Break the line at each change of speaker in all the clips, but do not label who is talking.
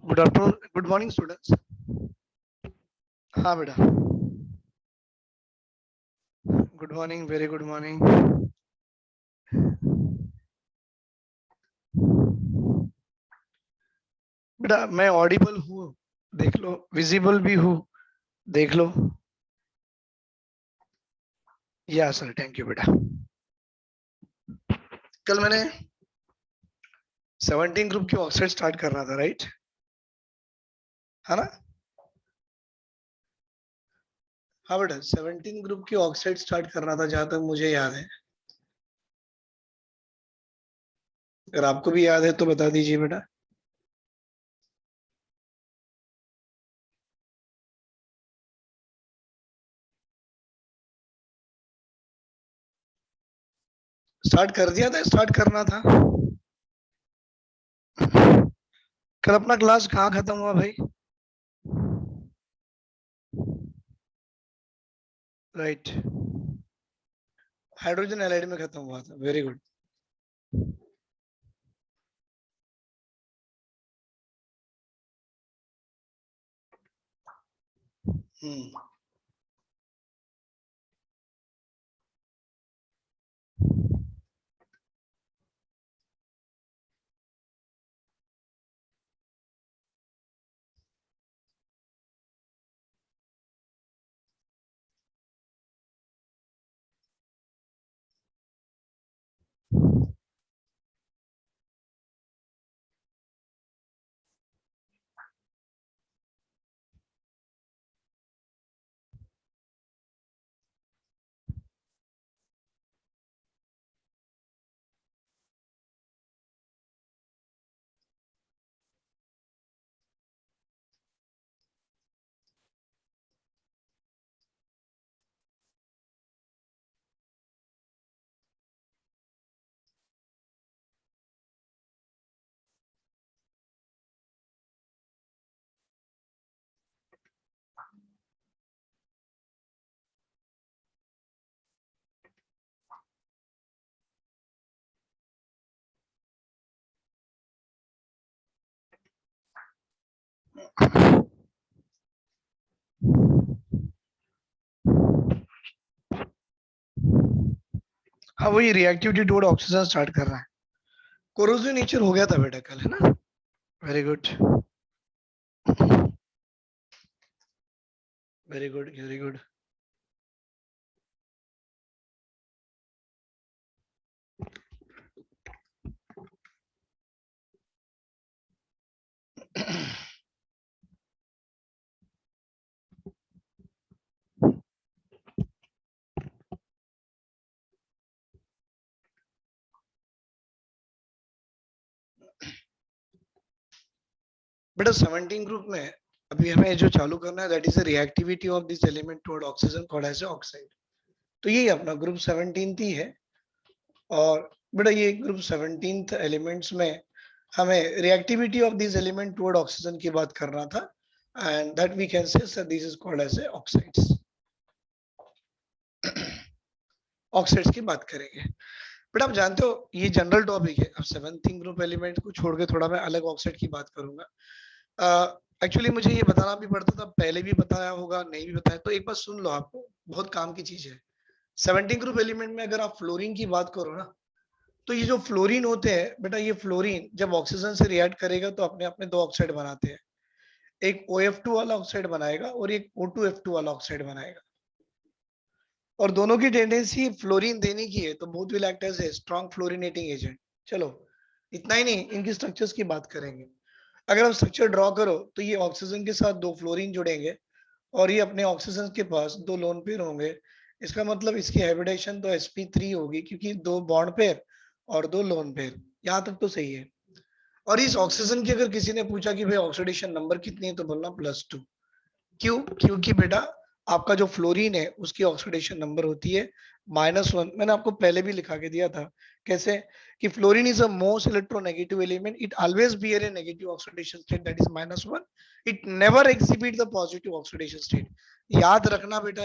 Good afternoon, good morning students. हाँ बेटा, good morning, very good morning. बेटा मैं ऑडिबल हूँ, देख लो, विजिबल भी हूँ, देख लो। या सर, थैंक यू बेटा। कल मैंने 17 ग्रुप की ऑक्साइड स्टार्ट कर रहा था, राइट? है ना? हाँ बेटा, 17 ग्रुप की ऑक्साइड स्टार्ट कर रहा था, जहां तक मुझे याद है। अगर आपको भी याद है तो बता दीजिए बेटा। स्टार्ट कर दिया था, स्टार्ट करना था। कल अपना क्लास कहाँ खत्म हुआ भाई? राइट, हाइड्रोजन एलाइड में खत्म हुआ था। Very good. हम्म। हाँ, वही रिएक्टिविटी टुवर्ड ऑक्सीजन स्टार्ट कर रहा है। कोरोसिव नेचर हो गया था बेटा कल, है ना? Very good, very good, very good. बेटा 17 ग्रुप में अभी हमें जो चालू करना है, that is the reactivity of this element toward oxygen called as oxide. तो यही अपना ग्रुप 17 ही है। और बेटा ये ग्रुप 17 एलिमेंट्स में हमें reactivity of this element toward oxygen की बात करना था, and that we can say sir this is called as oxides. Oxides की बात करेंगे। बट आप जानते हो ये जनरल टॉपिक है। अब 17 ग्रुप एलिमेंट को छोड़ के थोड़ा मैं अलग ऑक्साइड की बात करूंगा। एक्चुअली मुझे ये बताना भी पड़ता था, पहले भी बताया होगा, नहीं भी बताया, तो एक बार सुन लो, आपको बहुत काम की चीज है। 17 ग्रुप एलिमेंट में अगर आप फ्लोरीन की बात करो ना, तो ये जो फ्लोरीन होते हैं बेटा, ये फ्लोरीन जब ऑक्सीजन से रिएक्ट करेगा तो अपने अपने दो ऑक्साइड बनाते हैं। एक OF2 वाला ऑक्साइड बनाएगा और एक O2F2 वाला ऑक्साइड बनाएगा। और दोनों की टेंडेंसी फ्लोरीन देने की है, तो both will act as a strong fluorinating agent. चलो, इतना ही नहीं, इनकी स्ट्रक्चर्स की बात करेंगे। अगर आप स्ट्रक्चर ड्रॉ करो तो ये ऑक्सीजन के साथ दो फ्लोरीन जुड़ेंगे और ये अपने ऑक्सीजन के पास दो लोन पेयर होंगे। इसका मतलब इसकी हैबिटेशन तो sp3 होगी, क्योंकि दो बॉन्ड पेयर और दो लोन पेयर। यहाँ तक तो सही है। और इस ऑक्सीजन की अगर किसी ने पूछा कि भाई ऑक्सीडेशन नंबर कितनी है, तो बोलना +2। क्यों? क्योंकि बेटा आपका जो फ्लोरीन है उसकी ऑक्सीडेशन नंबर होती है -1। मैंने आपको पहले भी लिखा के दिया था कैसे, कि fluorine is a most electronegative element, it always bear a negative oxidation state that is -1, it never exhibit the positive oxidation state. याद रखना बेटा,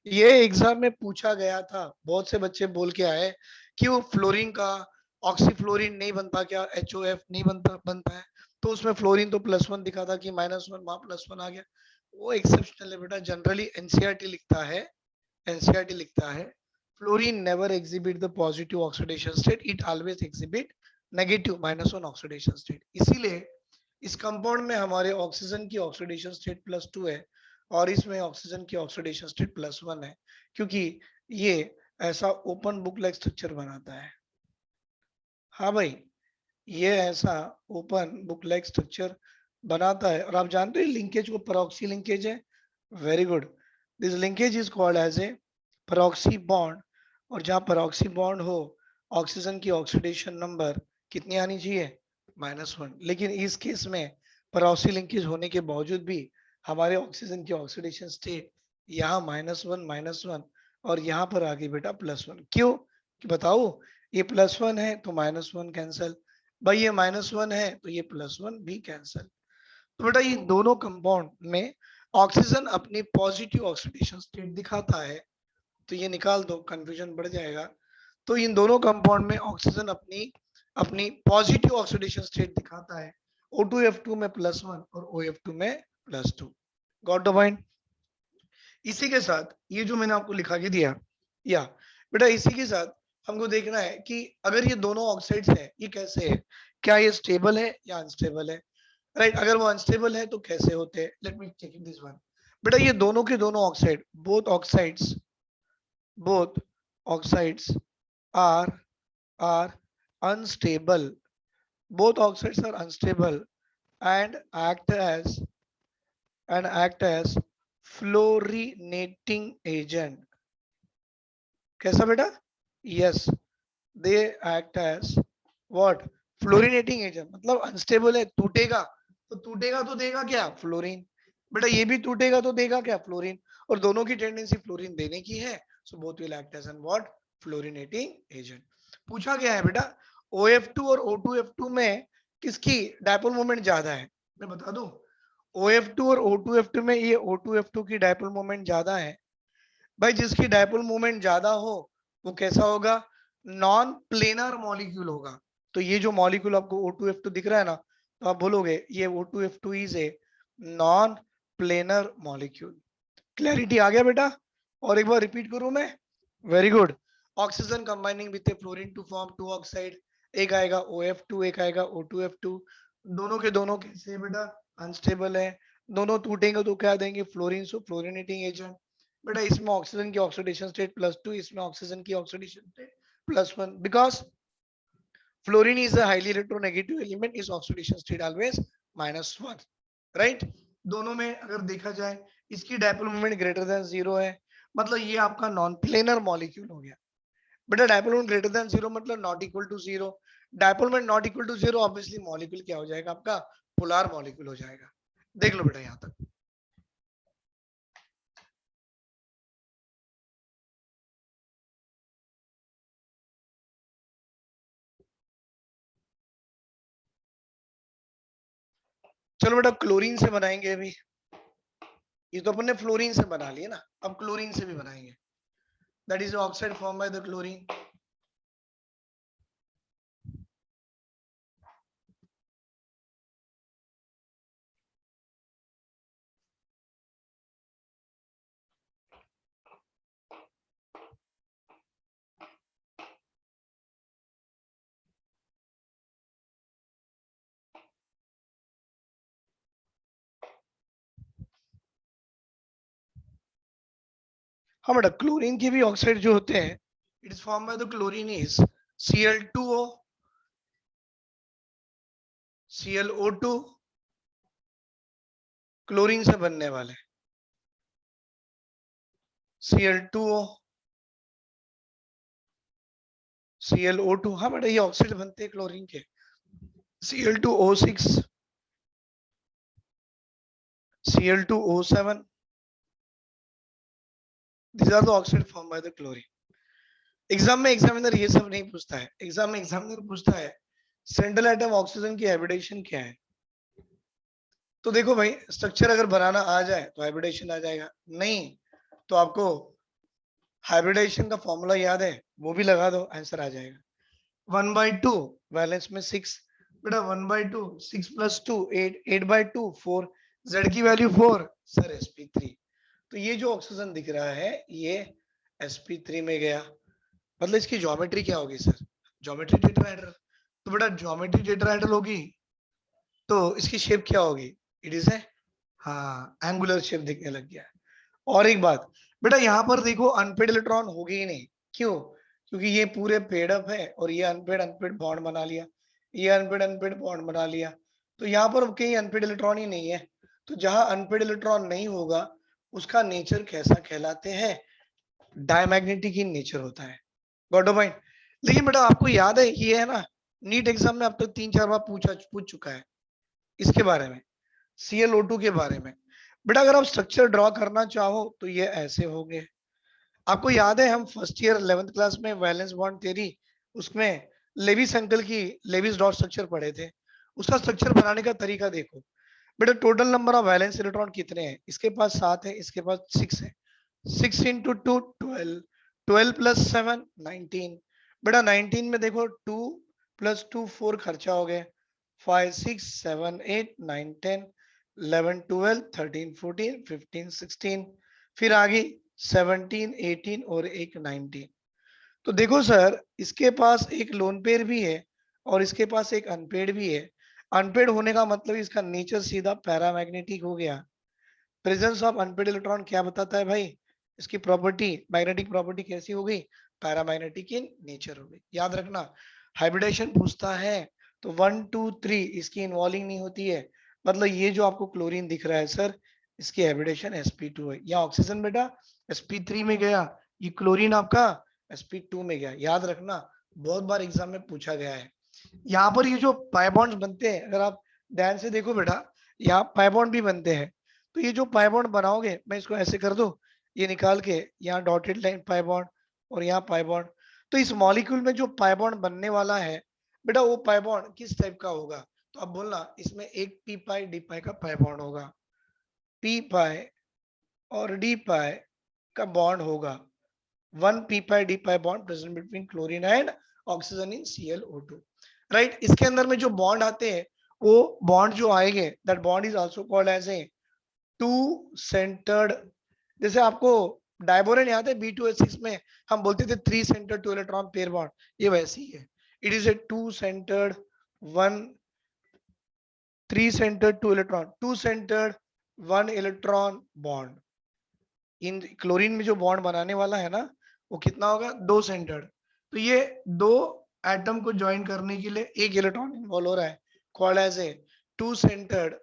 ये एग्जाम में पूछा गया था, बहुत से बच्चे बोल के आए कि वो फ्लोरीन का ऑक्सीफ्लोरीन नहीं बनता क्या, HOF नहीं बनता है, तो उसमें फ्लोरीन तो +1 दिखा था कि -1, वहां +1 आ गया। वो एक्सेप्शनल है बेटा, जनरली एनसीईआरटी लिखता है, एनसीईआरटी लिखता है fluorine never exhibit the positive oxidation state, it always exhibit negative -1 oxidation state. इसीलिए इस कंपाउंड में हमारे ऑक्सीजन की ऑक्सीडेशन स्टेट +2 है और इसमें ऑक्सीजन की ऑक्सीडेशन स्टेट +1 है, क्योंकि ये ऐसा ओपन बुक लाइक स्ट्रक्चर बनाता है। हाँ भाई, ये ऐसा ओपन बुक लाइक स्ट्रक्चर बनाता है। और आप जानते हो लिंकेज को परॉक्सी लिंकेज है। Very good, this linkage is called as a peroxy bond. और जहां परॉक्सी बॉन्ड हो, ऑक्सीजन की ऑक्सीडेशन नंबर कितनी आनी चाहिए, -1। लेकिन इस केस में परॉक्सी लिंकेज होने के बावजूद भी हमारे ऑक्सीजन की ऑक्सीडेशन स्टेट यहाँ -1 और यहाँ पर आ गई बेटा +1। क्यों, कि बताओ, ये +1 है तो -1 कैंसल, भाई ये -1 है तो ये +1 भी कैंसल। तो बेटा ये दोनों कंपाउंड में ऑक्सीजन अपनी पॉजिटिव ऑक्सीडेशन स्टेट दिखाता है, तो ये निकाल दो, कंफ्यूजन बढ़ जाएगा। तो इन दोनों कंपाउंड में ऑक्सीजन अपनी अपनी पॉजिटिव ऑक्सीडेशन स्टेट दिखाता है, O2F2 में +1 और OF2 में +2। Got the point. इसी के साथ ये जो मैंने आपको लिखा के दिया, या बेटा इसी के साथ हमको देखना है कि अगर ये दोनों ऑक्साइड्स है, ये कैसे है, क्या ये स्टेबल है या अनस्टेबल है, राइट। अगर वो अनस्टेबल है तो कैसे होते हैं, let me check this one. बेटा ये दोनों के दोनों oxide, both oxides are unstable, both oxides are unstable and act as fluorinating agent। कैसा बेटा, yes, they act as what, fluorinating agent. मतलब अनस्टेबल है, टूटेगा तो देगा क्या, फ्लोरीन। बेटा ये भी टूटेगा तो देगा क्या, फ्लोरीन। और दोनों की टेंडेंसी फ्लोरीन देने की है, so both will act as an what, fluorinating agent. पूछा गया है बेटा OF2 और O2F2 में किसकी डायपोल मोमेंट ज्यादा है, मैं बता दूं, OF2 और O2F2 में ये O2F2 की डायपोल मोमेंट ज्यादा है। भाई जिसकी डायपोल मोमेंट ज्यादा हो वो कैसा होगा, नॉन प्लेनर मॉलिक्यूल होगा। तो ये जो मॉलिक्यूल आपको O2F2 दिख रहा है ना, तो आप बोलोगे ये O2F2 is a non planar molecule. Clarity आ गया बेटा, और एक बार रिपीट करूं मैं, very good. Oxygen combining with a fluorine to form two oxide, एक आएगा OF2, एक आएगा O2F2। दोनों के दोनों कैसे बेटा, अनस्टेबल है, दोनों टूटेंगे तो क्या देंगे, फ्लोरीन, सो फ्लोरिनेटिंग एजेंट। बेटा इसमें ऑक्सीजन की ऑक्सीडेशन स्टेट +2, इसमें ऑक्सीजन की oxidation state +1, because fluorine is a highly electronegative element, is oxidation state always -1, right. दोनों में अगर देखा जाए इसकी डायपोल मोमेंट ग्रेटर देन 0 है, मतलब ये आपका नॉन प्लेनर मॉलिक्यूल हो गया। बेटा डायपोल मोमेंट ग्रेटर देन 0 मतलब not equal to 0, dipole moment not equal to 0, obviously molecule क्या हो जाएगा आपका, पोलर मॉलिक्यूल हो जाएगा। देख लो बेटा यहां तक। चलो बेटा क्लोरीन से बनाएंगे अभी, ये तो अपन ने फ्लोरीन से बना लिया ना, अब क्लोरीन से भी बनाएंगे। That is oxide form by the chlorine. हाँ बेटा क्लोरीन के भी ऑक्साइड जो होते हैं, it is form by the chlorine is Cl2O, ClO2, chlorine से बनने वाले Cl2O, ClO2। हाँ बेटा ये ऑक्साइड बनते हैं क्लोरीन के, Cl2O6, Cl2O7, these are the oxide formed by the chlorine। Exam में एग्जामिनर ये सब नहीं पूछता है, एग्जाम में एग्जामिनर पूछता है सेंट्रल एटम ऑक्सीजन की हाइब्रिडेशन क्या है। तो देखो भाई स्ट्रक्चर अगर बनाना आ जाए तो हाइब्रिडेशन आ जाएगा, नहीं तो आपको हाइब्रिडेशन का फॉर्मूला याद है वो भी लगा दो, आंसर आ जाएगा। 1/2 वैलेंस में 6 बेटा 1/2 6 + 2 8 8/2 4 Z की वैल्यू 4 सर sp3। तो ये जो ऑक्सीजन दिख रहा है ये sp3 में गया, मतलब इसकी ज्योमेट्री क्या होगी सर? Geometry tetrahedral. तो बेटा ज्योमेट्री टेट्राहेड्रल होगी तो इसकी शेप क्या होगी? इट इज ए हाँ एंगुलर शेप दिखने लग गया है। और एक बात बेटा यहाँ पर देखो अनपेड इलेक्ट्रॉन होगी ही नहीं, क्यों? क्योंकि ये पूरे पेड अप है और ये अनपेड अनपेड बॉन्ड बना लिया, ये अनपेड अनपेड बॉन्ड बना लिया, तो यहाँ पर कहीं अनपेड इलेक्ट्रॉन ही नहीं है। तो जहां अनपेड इलेक्ट्रॉन नहीं होगा उसका नेचर कैसा कहलाते हैं? डायमैग्नेटिक इन नेचर होता है। Got a point? लेकिन बेटा आपको याद है ये है ना, नीट एग्जाम में अब तक 3-4 बार पूछ चुका है इसके बारे में, ClO2 के बारे में। बेटा अगर आप स्ट्रक्चर ड्रॉ करना चाहो तो ये ऐसे होंगे। आपको याद है हम फर्स्ट ईयर 11th क्लास में वैलेंस बॉन्ड थ्योरी उसमें लेविस अंकल की लेविस डॉट स्ट्रक्चर पढ़े थे, उसका स्ट्रक्चर बनाने का तरीका देखो। बेटा total number of valence electron कितने हैं? इसके पास 7 है, इसके पास 6 है। 6 × 2 12, 12 + 7 19। बेटा 19 में देखो 2 + 2 4 खर्चा हो गए, 5 6 7 8 9 10 11 12 13 14 15 16, फिर आगे 17 18 और एक 19। तो देखो सर इसके पास एक लोन पेयर भी है और इसके पास एक अनपेड भी है। अनपेड होने का मतलब इसका नेचर सीधा पैरामैग्नेटिक हो गया। प्रेजेंस ऑफ अनपेड इलेक्ट्रॉन क्या बताता है भाई? इसकी प्रॉपर्टी मैग्नेटिक प्रॉपर्टी कैसी हो गई? पैरामैग्नेटिक इन नेचर हो गई। याद रखना हाइब्रिडेशन पूछता है तो 1 2 3 इसकी इन्वॉल्विंग नहीं होती है, मतलब ये जो आपको क्लोरीन दिख रहा है सर इसकी हाइब्रिडेशन sp2 है। या ऑक्सीजन बेटा sp3 में गया, ये क्लोरीन आपका sp2 में गया। याद रखना बहुत बार एग्जाम में पूछा गया है। यहाँ पर ये जो पाई बॉन्ड्स बनते हैं अगर आप ध्यान से देखो बेटा, यहाँ पाई बॉन्ड भी बनते हैं। तो ये जो पाई बॉन्ड बनाओगे मैं इसको ऐसे कर दूं, ये निकाल के यहाँ डॉटेड लाइन पाई बॉन्ड और यहाँ पाई बॉन्ड, तो इस मॉलिक्यूल में जो पाई बॉन्ड बनने वाला है बेटा वो पाई बॉन्ड किस टाइप का होगा? तो अब बोलना इसमें एक पी पाई डी पाई का पाई बॉन्ड होगा, पी पाई और डी पाई का बॉन्ड होगा, 1 p pi d pi bond present between chlorine and oxygen in ClO2, right? इसके अंदर में जो बॉन्ड आते हैं वो बॉन्ड जो आएंगे that bond is also called as a two centred. जैसे आपको डायबोरेन याद है B2H6 में हम बोलते थे 3 सेंटर्ड 2 इलेक्ट्रॉन पेयर बॉन्ड, ये वैसे ही है। It is a 2 centred 1 3 centred 2 electron 2 centred 1 electron bond. In chlorine में जो बॉन्ड बनाने वाला है ना वो कितना होगा? 2 सेंटर्ड। तो ये दो एटम को ज्वाइन करने के लिए एक इलेक्ट्रॉन इन्वॉल्व हो रहा है, कॉल्ड एज ए 2 सेंटर्ड।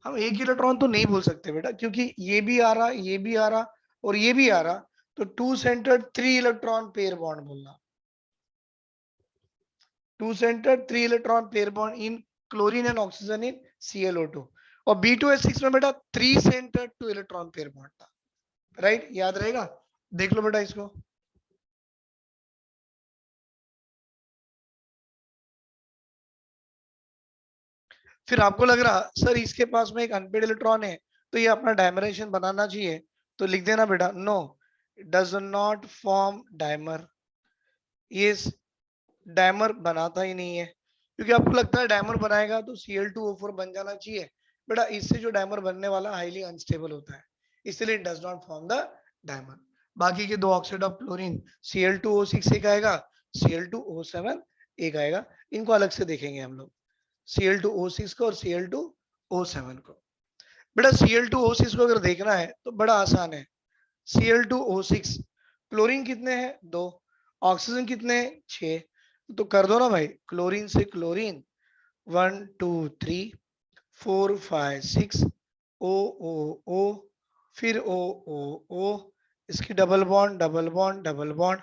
हम एक इलेक्ट्रॉन तो नहीं बोल सकते बेटा क्योंकि ये भी आ रहा ये भी आ रहा और ये भी आ रहा, तो 2 सेंटर्ड 3 इलेक्ट्रॉन पेयर बॉन्ड बोलना, 2 centred 3 electron pair bond in chlorine and oxygen in ClO2। और B2H6 में बेटा 3 सेंटर्ड 2 इलेक्ट्रॉन पेयर बॉन्ड था, राइट? याद रहेगा, देख लो बेटा इसको। फिर आपको लग रहा सर इसके पास में एक अनपेड इलेक्ट्रॉन है तो ये अपना डायमरेशन बनाना चाहिए, तो लिख देना बेटा no does not form dimer, ये डायमर बनाता ही नहीं है। क्योंकि आपको लगता है डायमर बनाएगा तो Cl2O4 बन जाना चाहिए, बेटा इससे जो डायमर बनने वाला हाईली अनस्टेबल होता है, इसलिए does not form the dimer. बाकी के दो ऑक्साइड ऑफ क्लोरीन Cl2O6 एक आएगा, Cl2O7 एक आएगा, इनको अलग से देखेंगे हम लोग, Cl2O6 को और Cl2O7 को। बेटा Cl2O6 को अगर देखना है तो बड़ा आसान है, Cl2O6 क्लोरीन कितने हैं? 2, ऑक्सीजन कितने हैं? 6, तो कर दो ना भाई क्लोरीन से क्लोरीन 1 2 3 4 5 6 O O O, फिर O O O, इसकी double bond double bond double bond,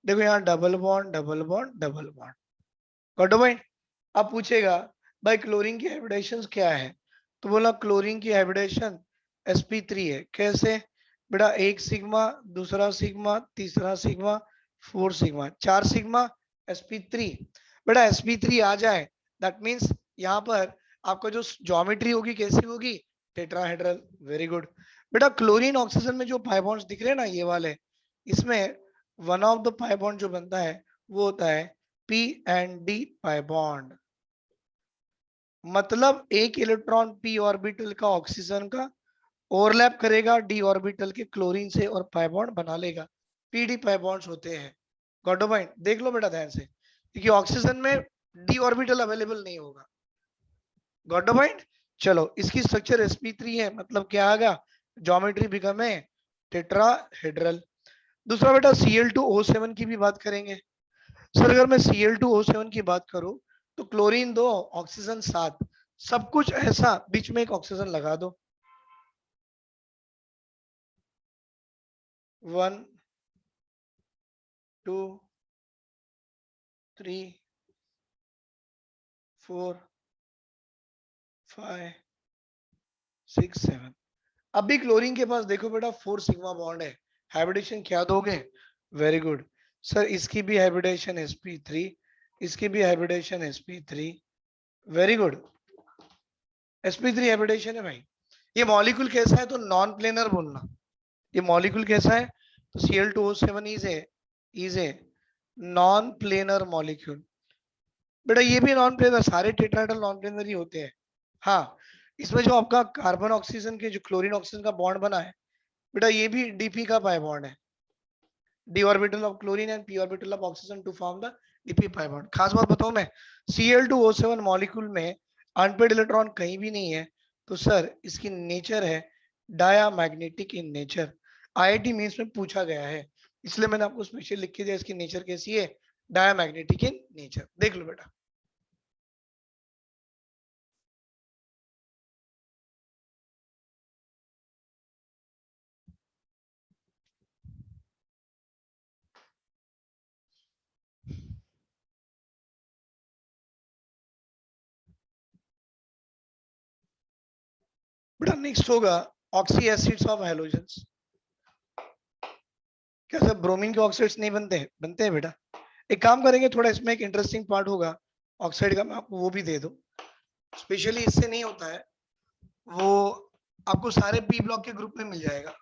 देखो यहाँ double bond double bond double bond. Got point? अब पूछेगा भाई क्लोरीन की हाइब्रिडेशन क्या है? तो बोला क्लोरीन की हाइब्रिडेशन sp3 है। कैसे? बेटा एक सिग्मा, दूसरा सिग्मा, तीसरा सिग्मा, 4 सिग्मा, 4 सिग्मा sp3। बेटा sp3 आ जाए दैट मीन्स यहाँ पर आपका जो ज्योमेट्री होगी कैसी होगी? टेट्राहेड्रल। Very good. बेटा क्लोरीन ऑक्सीजन में जो पाई बॉन्ड्स दिख रहे हैं ना ये वाले, इसमें one of the pi bond जो बनता है वो होता है sp&d पाई बॉन्ड, मतलब एक इलेक्ट्रॉन p ऑर्बिटल का ऑक्सीजन का ओवरलैप करेगा d ऑर्बिटल के क्लोरीन से और पाई बॉन्ड बना लेगा। pd पाई बॉन्ड्स होते हैं। Got point? देख लो बेटा ध्यान से, क्योंकि ऑक्सीजन में d ऑर्बिटल अवेलेबल नहीं होगा। Got point? चलो, इसकी स्ट्रक्चर sp3 है, मतलब क्या आ गया, ज्योमेट्री बिकम है टेट्राहेड्रल। दूसरा बेटा Cl2O7 की भी बात करेंगे। सर अगर मैं Cl2O7 की बात करूं तो क्लोरीन 2, ऑक्सीजन 7, सब कुछ ऐसा, बीच में एक ऑक्सीजन लगा दो, 1 2 3 4 5 6 7। अब भी क्लोरीन के पास देखो बेटा 4 सिग्मा बॉन्ड है, हाइब्रिडेशन क्या दोगे? वेरी गुड सर, इसकी भी हाइब्रिडेशन sp3, इसकी भी hybridisation sp3, very good, sp3 hybridisation है भाई। ये मॉलिक्यूल कैसा है तो नॉन प्लेनर बोलना, ये मॉलिक्यूल कैसा है तो Cl2O7 is a non planar molecule. बेटा ये भी नॉन प्लेनर, सारे टेट्राहेड्रल नॉन प्लेनर ही होते हैं। हाँ, इसमें जो आपका कार्बन ऑक्सीजन के जो क्लोरीन ऑक्सीजन का बॉन्ड बना है बेटा, ये भी dp का पाई बॉन्ड है, d orbital of chlorine and p orbital of oxygen to form the dp pi bond. खास बात बताऊं मैं, Cl2O7 मॉलिक्यूल में अनपेड इलेक्ट्रॉन कहीं भी नहीं है, तो सर इसकी नेचर है diamagnetic in nature. IIT mains में पूछा गया है, इसलिए मैंने आपको स्पेशल लिख के दिया, इसकी नेचर कैसी है, डायामैग्नेटिक इन नेचर। देख लो बेटा, बेटा नेक्स्ट होगा ऑक्सी एसिड्स ऑफ हैलोजेंस। क्या सब ब्रोमीन के ऑक्साइड्स नहीं बनते हैं? बनते हैं बेटा। एक काम करेंगे, थोड़ा इसमें एक इंटरेस्टिंग पार्ट होगा ऑक्साइड का, मैं आपको वो भी दे दूं, स्पेशली इससे नहीं होता है, वो आपको सारे पी ब्लॉक के ग्रुप में मिल जाएगा,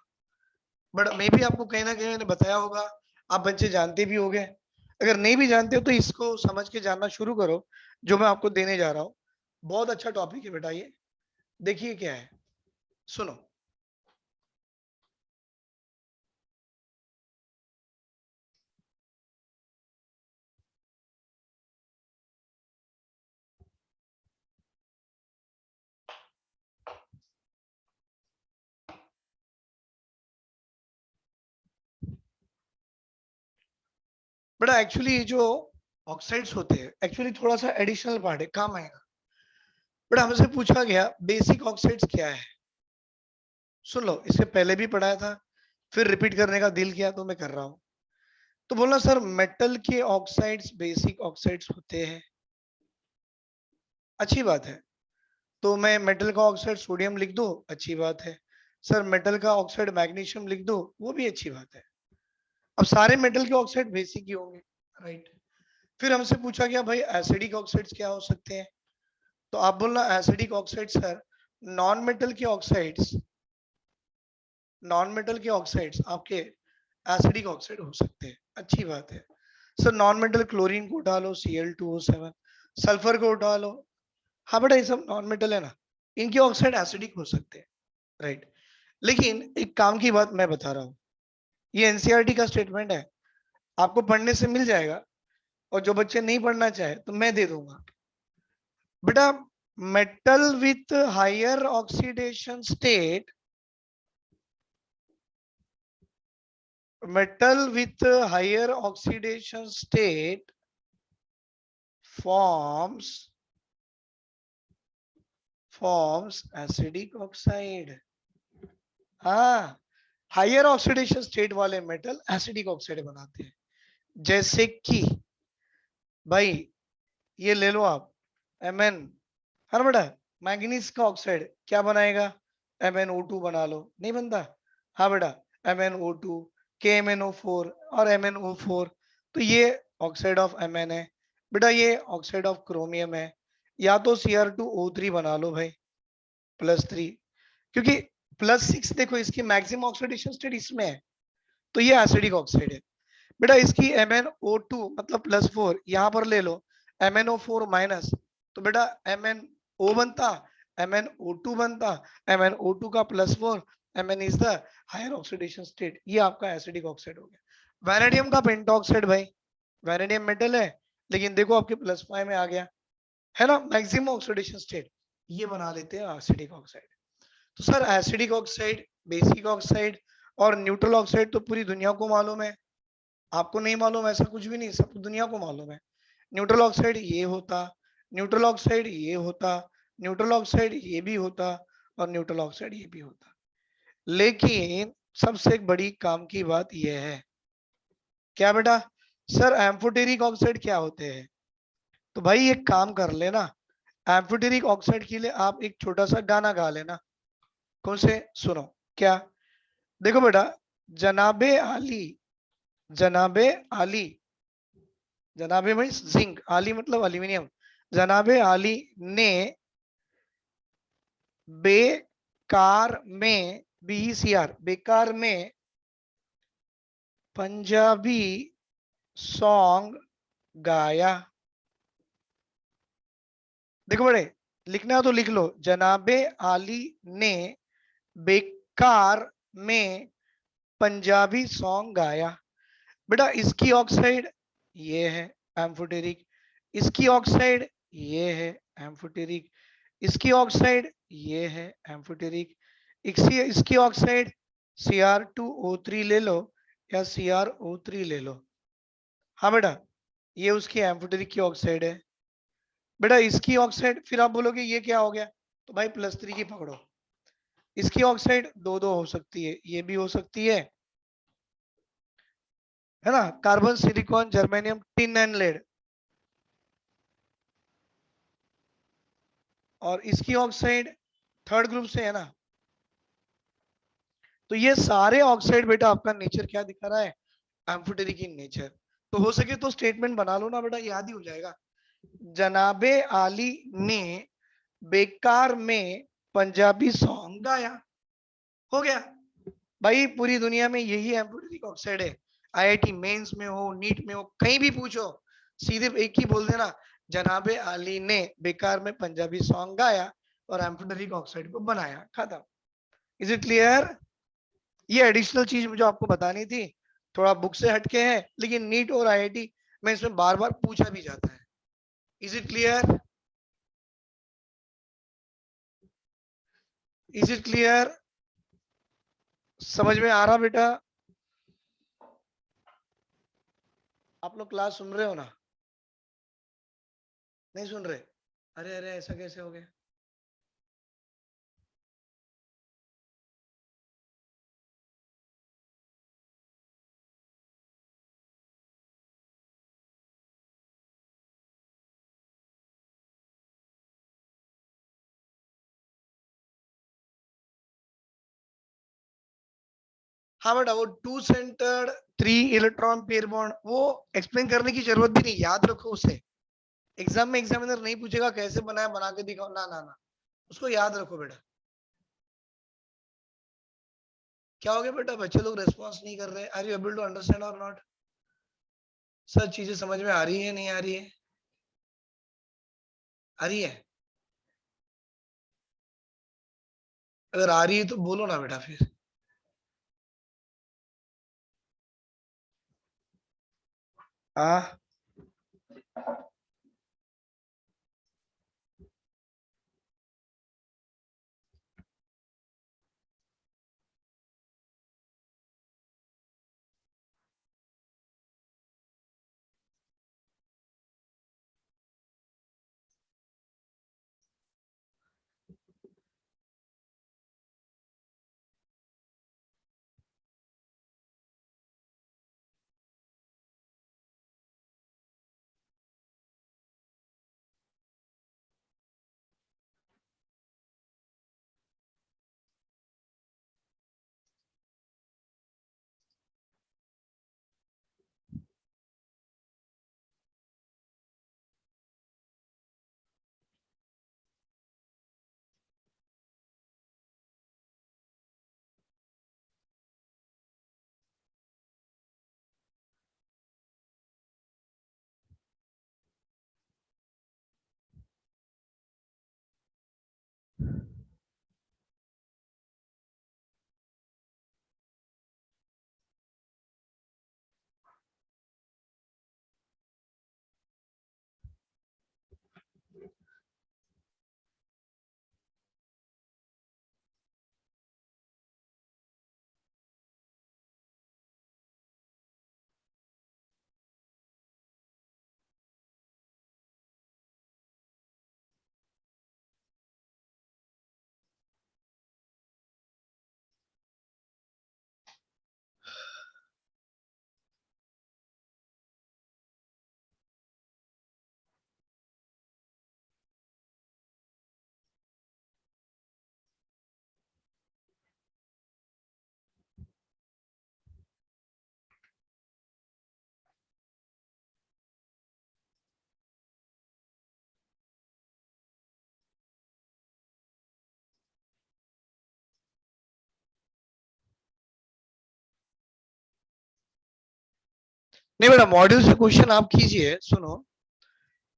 बट मे भी आपको कहीं ना कहीं मैंने बताया होगा, आप बच्चे जानते भी होंगे। अगर नहीं भी जानते हो तो इसको समझ के जानना शुरू करो, जो मैं आपको देने जा रहा हूँ। बहुत अच्छा टॉपिक है बेटा ये। देखिए क्या है, सुनो। बेटा एक्चुअली जो ऑक्साइड्स होते हैं एक्चुअली थोड़ा सा एडिशनल पार्ट है, काम आएगा। बेटा हमसे पूछा गया बेसिक ऑक्साइड्स क्या है, सुन लो, इससे पहले भी पढ़ाया था, फिर रिपीट करने का दिल किया तो मैं कर रहा हूं। तो बोलना सर मेटल के ऑक्साइड्स बेसिक ऑक्साइड्स होते हैं, अच्छी बात है। तो मैं मेटल का ऑक्साइड सोडियम लिख दूं, अच्छी बात है। सर मेटल का ऑक्साइड मैग्नीशियम लिख दूं, वो भी अच्छी बात है। अब सारे मेटल के ऑक्साइड बेसिक ही होंगे, राइट। फिर हमसे पूछा गया भाई एसिडिक ऑक्साइड्स क्या हो सकते हैं, तो आप बोलना acidic oxide sir non metal के ऑक्साइड्स, नॉन मेटल के ऑक्साइड्स आपके एसिडिक ऑक्साइड हो सकते हैं, अच्छी बात है। सर नॉन मेटल क्लोरीन को उठा लो Cl2O7, सल्फर को उठा लो, हाँ बेटा ये सब नॉन मेटल है ना, इनके ऑक्साइड एसिडिक हो सकते हैं, राइट। लेकिन एक काम की बात मैं बता रहा हूँ, ये एनसीईआरटी का स्टेटमेंट है, आपको पढ़ने से मिल जाएगा, और जो बच्चे नहीं पढ़ना चाहे तो मैं दे दूंगा। बेटा metal with higher oxidation state, metal with higher oxidation state forms acidic oxide। हाँ, हायर ऑक्सीडेशन स्टेट वाले मेटल एसिडिक ऑक्साइड बनाते हैं, जैसे कि भाई ये ले लो आप Mn, हर बेटा मैंगनीज का ऑक्साइड क्या बनाएगा, MnO2 बना लो, नहीं बनता? हाँ बेटा MnO2, KMnO4 और MnO4, तो ये ऑक्साइड ऑफ Mn है। बेटा ये ऑक्साइड ऑफ क्रोमियम है, या तो Cr2O3 बना लो भाई +3, क्योंकि +6 देखो इसकी मैक्सिमम ऑक्सीडेशन स्टेट इसमें है, तो ये एसिडिक ऑक्साइड है। बेटा इसकी MnO2 मतलब +4 यहाँ पर ले लो, MnO4 माइनस, तो बेटा MnO बनता, MnO2 बनता, MnO2 का +4, Mn is the higher oxidation state. ये आपका एसिडिक ऑक्साइड हो गया। वैनेडियम का पेंटॉक्साइड भाई, वैनेडियम मेटल है लेकिन देखो आपके +5 में आ गया, है ना, मैक्सिमम ऑक्सीडेशन स्टेट, ये बना लेते हैं एसिडिक ऑक्साइड। तो sir acidic oxide, basic oxide और न्यूट्रल ऑक्साइड तो पूरी दुनिया को मालूम है, आपको नहीं मालूम ऐसा कुछ भी नहीं, सब दुनिया को मालूम है। न्यूट्रल ऑक्साइड ये होता, न्यूट्रल ऑक्साइड ये होता, न्यूट्रल ऑक्साइड ये भी होता और न्यूट्रल ऑक्साइड ये भी होता। लेकिन सबसे बड़ी काम की बात यह है, क्या बेटा, सर एम्फोटेरिक ऑक्साइड क्या होते हैं? तो भाई एक काम कर लेना, एम्फोटेरिक ऑक्साइड के लिए आप एक छोटा सा गाना गा लेना। कौन से? सुनो, क्या? देखो बेटा, जनाबे आली, जनाबे आली, जनाबे मीन्स जिंक, आली मतलब एल्यूमिनियम, जनाबे आली ने बेकार में, BECR, बेकार में पंजाबी सॉन्ग गाया। देखो बड़े, लिखना है तो लिख लो, जनाबे आली ने बेकार में पंजाबी सॉन्ग गाया। बेटा इसकी ऑक्साइड ये है एम्फोटेरिक, इसकी ऑक्साइड ये है एम्फोटेरिक, इसकी ऑक्साइड ये है एम्फोटेरिक, इसकी ऑक्साइड Cr2O3 ले लो या CrO3 ले लो। हाँ बेटा, ये उसकी एम्फोटेरिक की ऑक्साइड है। बेटा इसकी ऑक्साइड, फिर आप बोलोगे ये क्या हो गया, तो भाई +3 की पकड़ो, इसकी ऑक्साइड दो दो हो सकती है, ये भी हो सकती है ना, carbon, silicon, germanium, tin and lead, और इसकी ऑक्साइड थर्ड ग्रुप से है ना। तो ये सारे ऑक्साइड बेटा आपका नेचर क्या दिखा रहा है, एम्फोटेरिक इन नेचर। तो हो सके तो स्टेटमेंट बना लो ना बेटा, याद ही हो जाएगा। जनाबे आली ने बेकार में पंजाबी सॉन्ग गाया, हो गया। भाई पूरी दुनिया में यही एम्फोटेरिक ऑक्साइड है। IIT मेंस में हो, नीट में हो, कहीं भी पूछो, सीधे एक ही बोल देना, जनाबे आली ने बेकार में पंजाबी सॉन्ग गाया और एम्फोटेरिक ऑक्साइड को बनाया, खत्म। Is it clear? ये एडिशनल चीज मुझे आपको बतानी थी, थोड़ा बुक से हटके है, लेकिन नीट और IIT में इसमें बार बार पूछा भी जाता है। Is it clear? Is it clear? समझ में आ रहा बेटा? आप लोग क्लास सुन रहे हो ना? नहीं सुन रहे? अरे अरे ऐसा कैसे हो गया? हाँ बेटा, वो two centred 3 electron pair bond, वो एक्सप्लेन करने की जरूरत भी नहीं, याद रखो उसे। एग्जाम में एग्जामिनर नहीं पूछेगा कैसे बनाया, बना के दिखाओ, ना ना ना, उसको याद रखो बेटा। क्या हो गया बेटा, बच्चे लोग रेस्पॉन्स नहीं कर रहे? Are you able to understand or not? सब चीजें समझ में आ रही है, नहीं आ रही है? आ रही है? अगर आ रही है तो बोलो ना बेटा फिर। हाँ नहीं बेटा, मॉड्यूल से क्वेश्चन आप कीजिए, सुनो,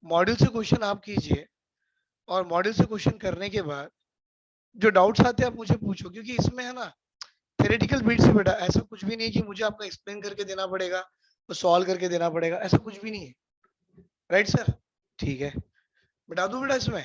मॉड्यूल से क्वेश्चन आप कीजिए और मॉड्यूल से क्वेश्चन करने के बाद जो डाउट्स आते हैं आप मुझे पूछो, क्योंकि इसमें है ना थ्योरेटिकल बिट से बेटा ऐसा कुछ भी नहीं है कि मुझे आपको एक्सप्लेन करके देना पड़ेगा, तो सॉल्व करके देना पड़ेगा, ऐसा कुछ भी नहीं है। Right sir? ठीक है, बता दूं बेटा इसमें?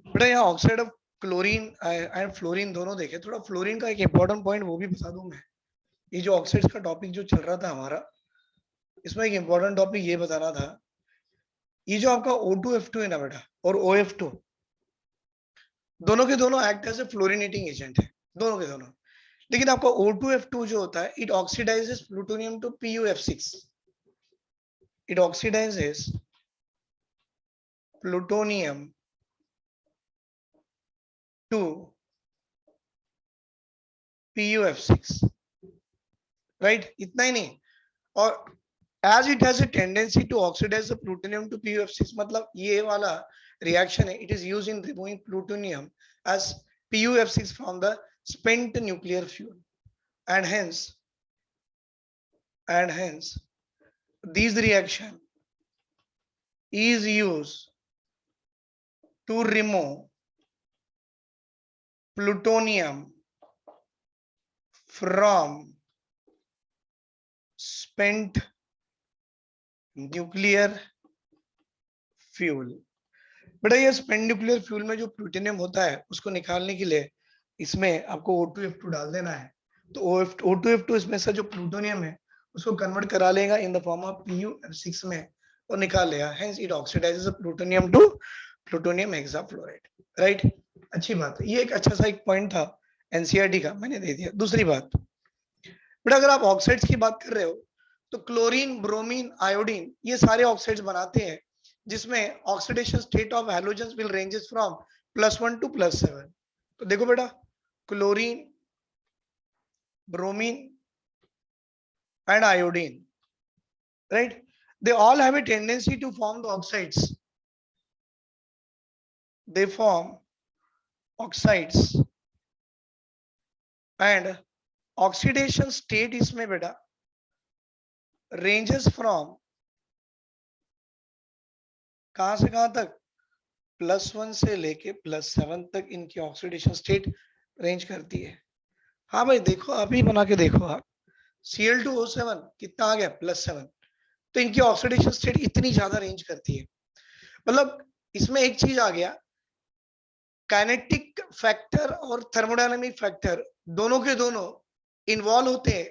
बेटा यहाँ oxide of chlorine and fluorine दोनों देखे, थोड़ा फ्लोरीन का एक इंपॉर्टेंट पॉइंट वो भी बता दूं मैं। ये जो ऑक्साइड्स का टॉपिक जो चल रहा था हमारा, इसमें एक इंपॉर्टेंट टॉपिक ये बताना था, ये जो आपका O2F2 है ना बेटा, और OF2, दोनों के दोनों act as a fluorinating agent है, दोनों के दोनों। लेकिन आपका O2F2 जो होता है, it oxidizes plutonium to PuF6, it oxidizes plutonium to PuF6, right? इतना ही नहीं, और as it has a tendency to oxidize the plutonium to PuF6, मतलब ये वाला reaction है, it is used in removing plutonium as PuF6 from the spent nuclear fuel, and hence this reaction is used to remove plutonium from spent nuclear fuel। बेटा ये spent nuclear fuel में जो plutonium होता है उसको निकालने के लिए इसमें आपको O2F2 डाल देना है, तो O2F2 इसमें से जो प्लूटोनियम है उसको कन्वर्ट करा लेगा in the form of PuF6 में और निकाल लेगा, hence it oxidizes plutonium to plutonium hexafluoride. Right? अच्छी बात है, ये एक अच्छा सा एक पॉइंट था एनसीईआरटी का, मैंने दे दिया। दूसरी बात बेटा, अगर आप ऑक्साइड्स की बात कर रहे हो तो क्लोरीन, ब्रोमीन, आयोडीन ये सारे ऑक्साइड्स बनाते हैं जिसमें oxidation state of halogens will ranges from +1 to +7। तो देखो बेटा, chlorine, bromine and iodine, right, they all have a tendency to form the oxides, they form oxides, and oxidation state इसमें बेटा ranges from कहां से कहां तक, +1 से लेके +7 तक इनकी ऑक्सीडेशन स्टेट रेंज करती है। हाँ भाई देखो, अभी बना के देखो आप, Cl2O7 कितना आ गया, +7, तो इनकी ऑक्सीडेशन स्टेट इतनी ज्यादा रेंज करती है। मतलब इसमें एक चीज आ गया, काइनेटिक फैक्टर और थर्मोडायनामिक फैक्टर दोनों के दोनों इन्वॉल्व होते हैं,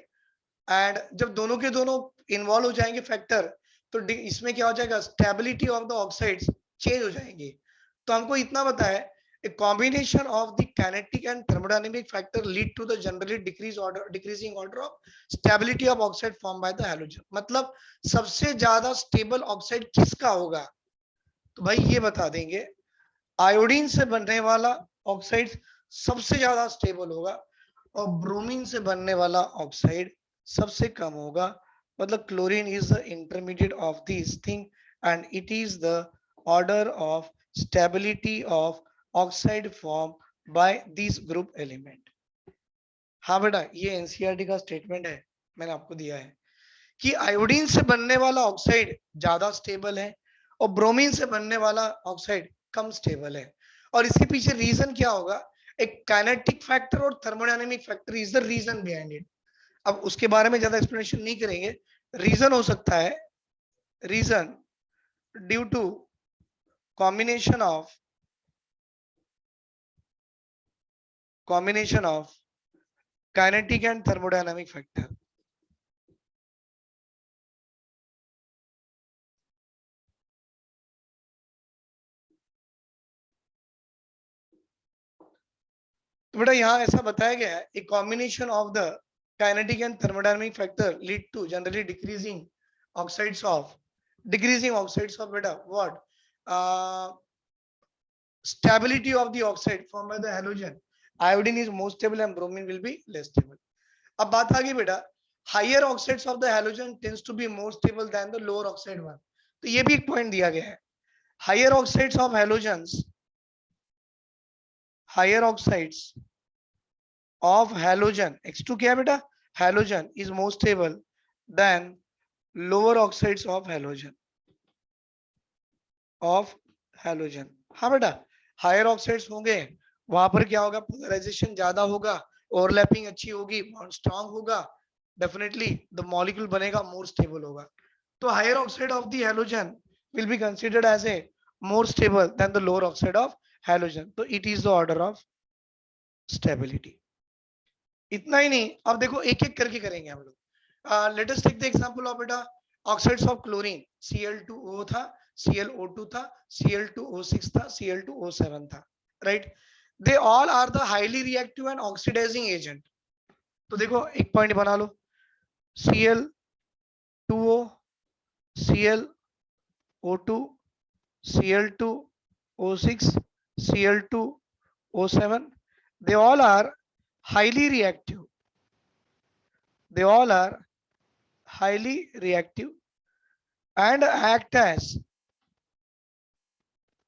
एंड जब दोनों के दोनों इन्वॉल्व हो जाएंगे फैक्टर, तो इसमें क्या हो जाएगा, stability of the oxides change हो जाएंगी। तो हमको इतना पता है, a combination of the kinetic and thermodynamic factor lead to the generally decreasing order of stability of oxide formed by the halogen। मतलब सबसे ज्यादा स्टेबल ऑक्साइड किसका होगा, तो भाई ये बता देंगे, आयोडीन से बनने वाला ऑक्साइड सबसे ज्यादा स्टेबल होगा और ब्रोमीन से बनने वाला ऑक्साइड सबसे कम होगा। मतलब chlorine is the intermediate of this thing and it is the order of stability of oxide form by this group element. हाँ बेटा, ये एनसीईआरटी का स्टेटमेंट है, मैंने आपको दिया है कि आयोडीन से बनने वाला ऑक्साइड ज्यादा स्टेबल है और ब्रोमीन से बनने वाला ऑक्साइड कम स्टेबल है। और इसके पीछे रीजन क्या होगा, एक काइनेटिक फैक्टर और thermodynamic factor is the reason behind it. अब उसके बारे में ज्यादा एक्सप्लेनेशन नहीं करेंगे, रीजन हो सकता है, reason due to combination of kinetic and thermodynamic factor. तो बेटा यहाँ ऐसा बताया गया है, a combination of the kinetic and thermodynamic factor lead to generally decreasing oxides of बेटा what stability of the oxide formed by the halogen. Iodine is more stable and bromine will be less stable. अब बात आ गई बेटा, higher oxides of the halogen tends to be more stable than the lower oxide one. तो ये भी एक point दिया गया है, higher oxides of halogens X2 क्या है बेटा, halogen is more stable than lower oxides of halogen. हाँ बेटा, हायर ऑक्साइड्स होंगे वहां पर क्या होगा, पोलराइजेशन ज्यादा होगा, ओवरलैपिंग अच्छी होगी, बॉन्ड स्ट्रांग होगा, डेफिनेटली द मॉलिक्यूल बनेगा मोर स्टेबल होगा. तो higher oxide of the halogen will be considered as a more stable than the lower oxide of halogen. तो it is the order of stability. इतना ही नहीं, अब देखो एक एक करके करेंगे हम लोग. Let us take the example of बेटा ऑक्साइड्स ऑफ क्लोरीन, Cl2O था, ClO2 था, Cl2O6 था, Cl2O7 था, right. They all are the highly reactive and oxidizing agent. तो देखो एक पॉइंट बना लो, Cl2O, ClO2, Cl2O6, Cl2O7, they all are highly reactive. They all are highly reactive and act as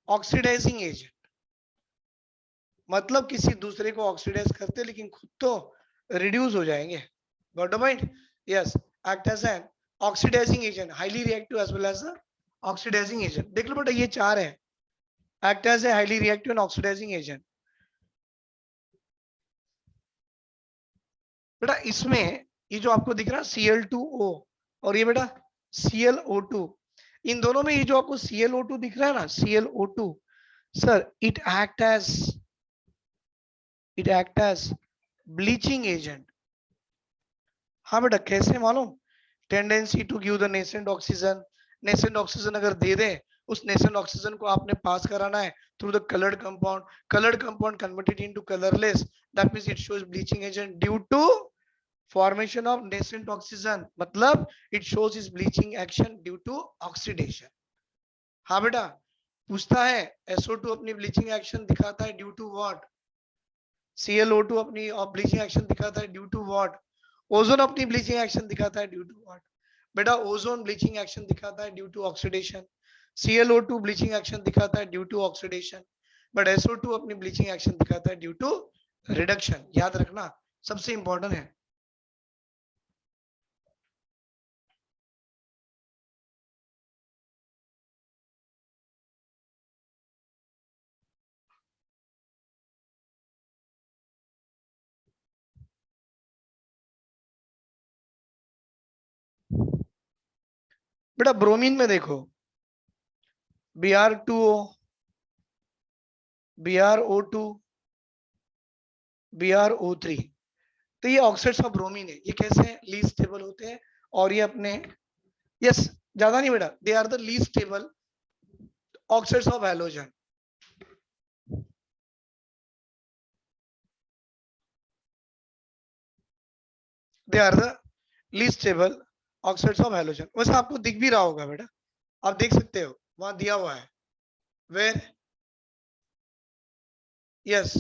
oxidizing agent. मतलब किसी दूसरे को ऑक्सीडाइज करते लेकिन खुद तो रिड्यूस हो जाएंगे. Got the point? Yes, act as an oxidizing agent, highly reactive as well as oxidizing agent. देख लो बेटा ये चार है, act as a highly reactive and oxidizing agent. बेटा इसमें ये जो आपको दिख रहा है Cl2O और ये बेटा ClO2, इन दोनों में ये जो आपको ClO2 दिख रहा है ना, ClO2, sir it act as bleaching agent. हाँ बेटा कैसे मालूम? Tendency to give the nascent oxygen. Nascent oxygen अगर दे दें, उस नेसेंट ऑक्सीजन को आपने पास कराना है through the coloured compound converted into colourless, that means it shows bleaching agent due to formation of nascent oxygen. मतलब it shows is bleaching action due to oxidation. हाँ बेटा पूछता है SO2 अपनी ब्लीचिंग एक्शन दिखाता है ड्यू टू व्हाट, ClO2 अपनी bleaching action दिखाता है ड्यू टू व्हाट, ओजोन अपनी ब्लीचिंग एक्शन दिखाता है ड्यू टू व्हाट. बेटा ओजोन ब्लीचिंग एक्शन दिखाता है due to oxidation, ClO2 bleaching action दिखाता है due to oxidation, but SO2 अपनी ब्लीचिंग एक्शन दिखाता है ड्यू टू रिडक्शन. याद रखना सबसे इंपॉर्टेंट है. बेटा ब्रोमीन में देखो Br2O, BrO2, BrO3, तो ये ऑक्साइड्स ऑफ ब्रोमीन है. ये कैसे लीस्ट स्टेबल होते हैं और ये अपने यस ज्यादा नहीं बेटा, they are the least stable oxides of halogen. They are the least stable oxides of halogen. वैसे आपको दिख भी रहा होगा बेटा, आप देख सकते हो वहां दिया हुआ है वेयर, यस,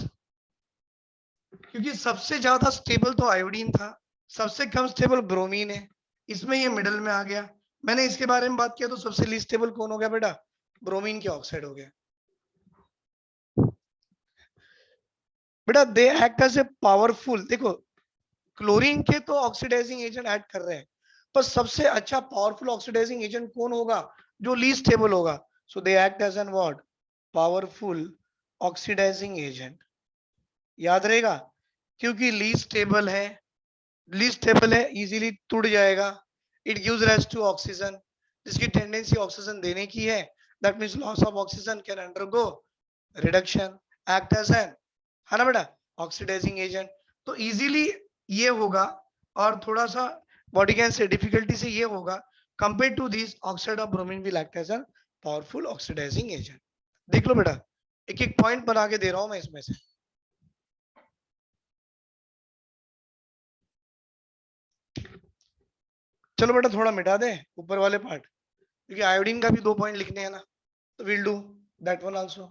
क्योंकि सबसे ज्यादा स्टेबल तो आयोडीन था, सबसे कम स्टेबल ब्रोमीन है, इसमें ये मिडल में आ गया. मैंने इसके बारे में बात किया तो सबसे लीस्ट स्टेबल कौन हो गया बेटा, ब्रोमीन के ऑक्साइड हो गया. बेटा they act as a powerful, देखो क्लोरीन के तो ऑक्सीडाइजिंग एजेंट ऐड कर रहे हैं, पर सबसे अच्छा पावरफुल ऑक्सीडाइजिंग एजेंट कौन होगा, जो लीस्ट स्टेबल होगा. So they act as an what, powerful oxidising agent. याद रहेगा क्योंकि लीस्ट स्टेबल है, इजीली टूट जाएगा. It gives rise to oxygen, जिसकी टेंडेंसी ऑक्सीजन देने की है, that means loss of oxygen can undergo reduction, act as an, है ना बेटा, ऑक्सीडाइजिंग एजेंट. तो इजीली ये होगा, और थोड़ा सा बॉडी कैन से डिफिकल्टी से ये होगा, compare to this oxide of bromine will act as an powerful oxidising agent. देख लो बेटा एक एक पॉइंट बना के दे रहा हूं मैं इसमें से. चलो बेटा थोड़ा मिटा दे ऊपर वाले पार्ट, क्योंकि आयोडीन का भी 2 पॉइंट लिखने हैं ना, तो will do that one also.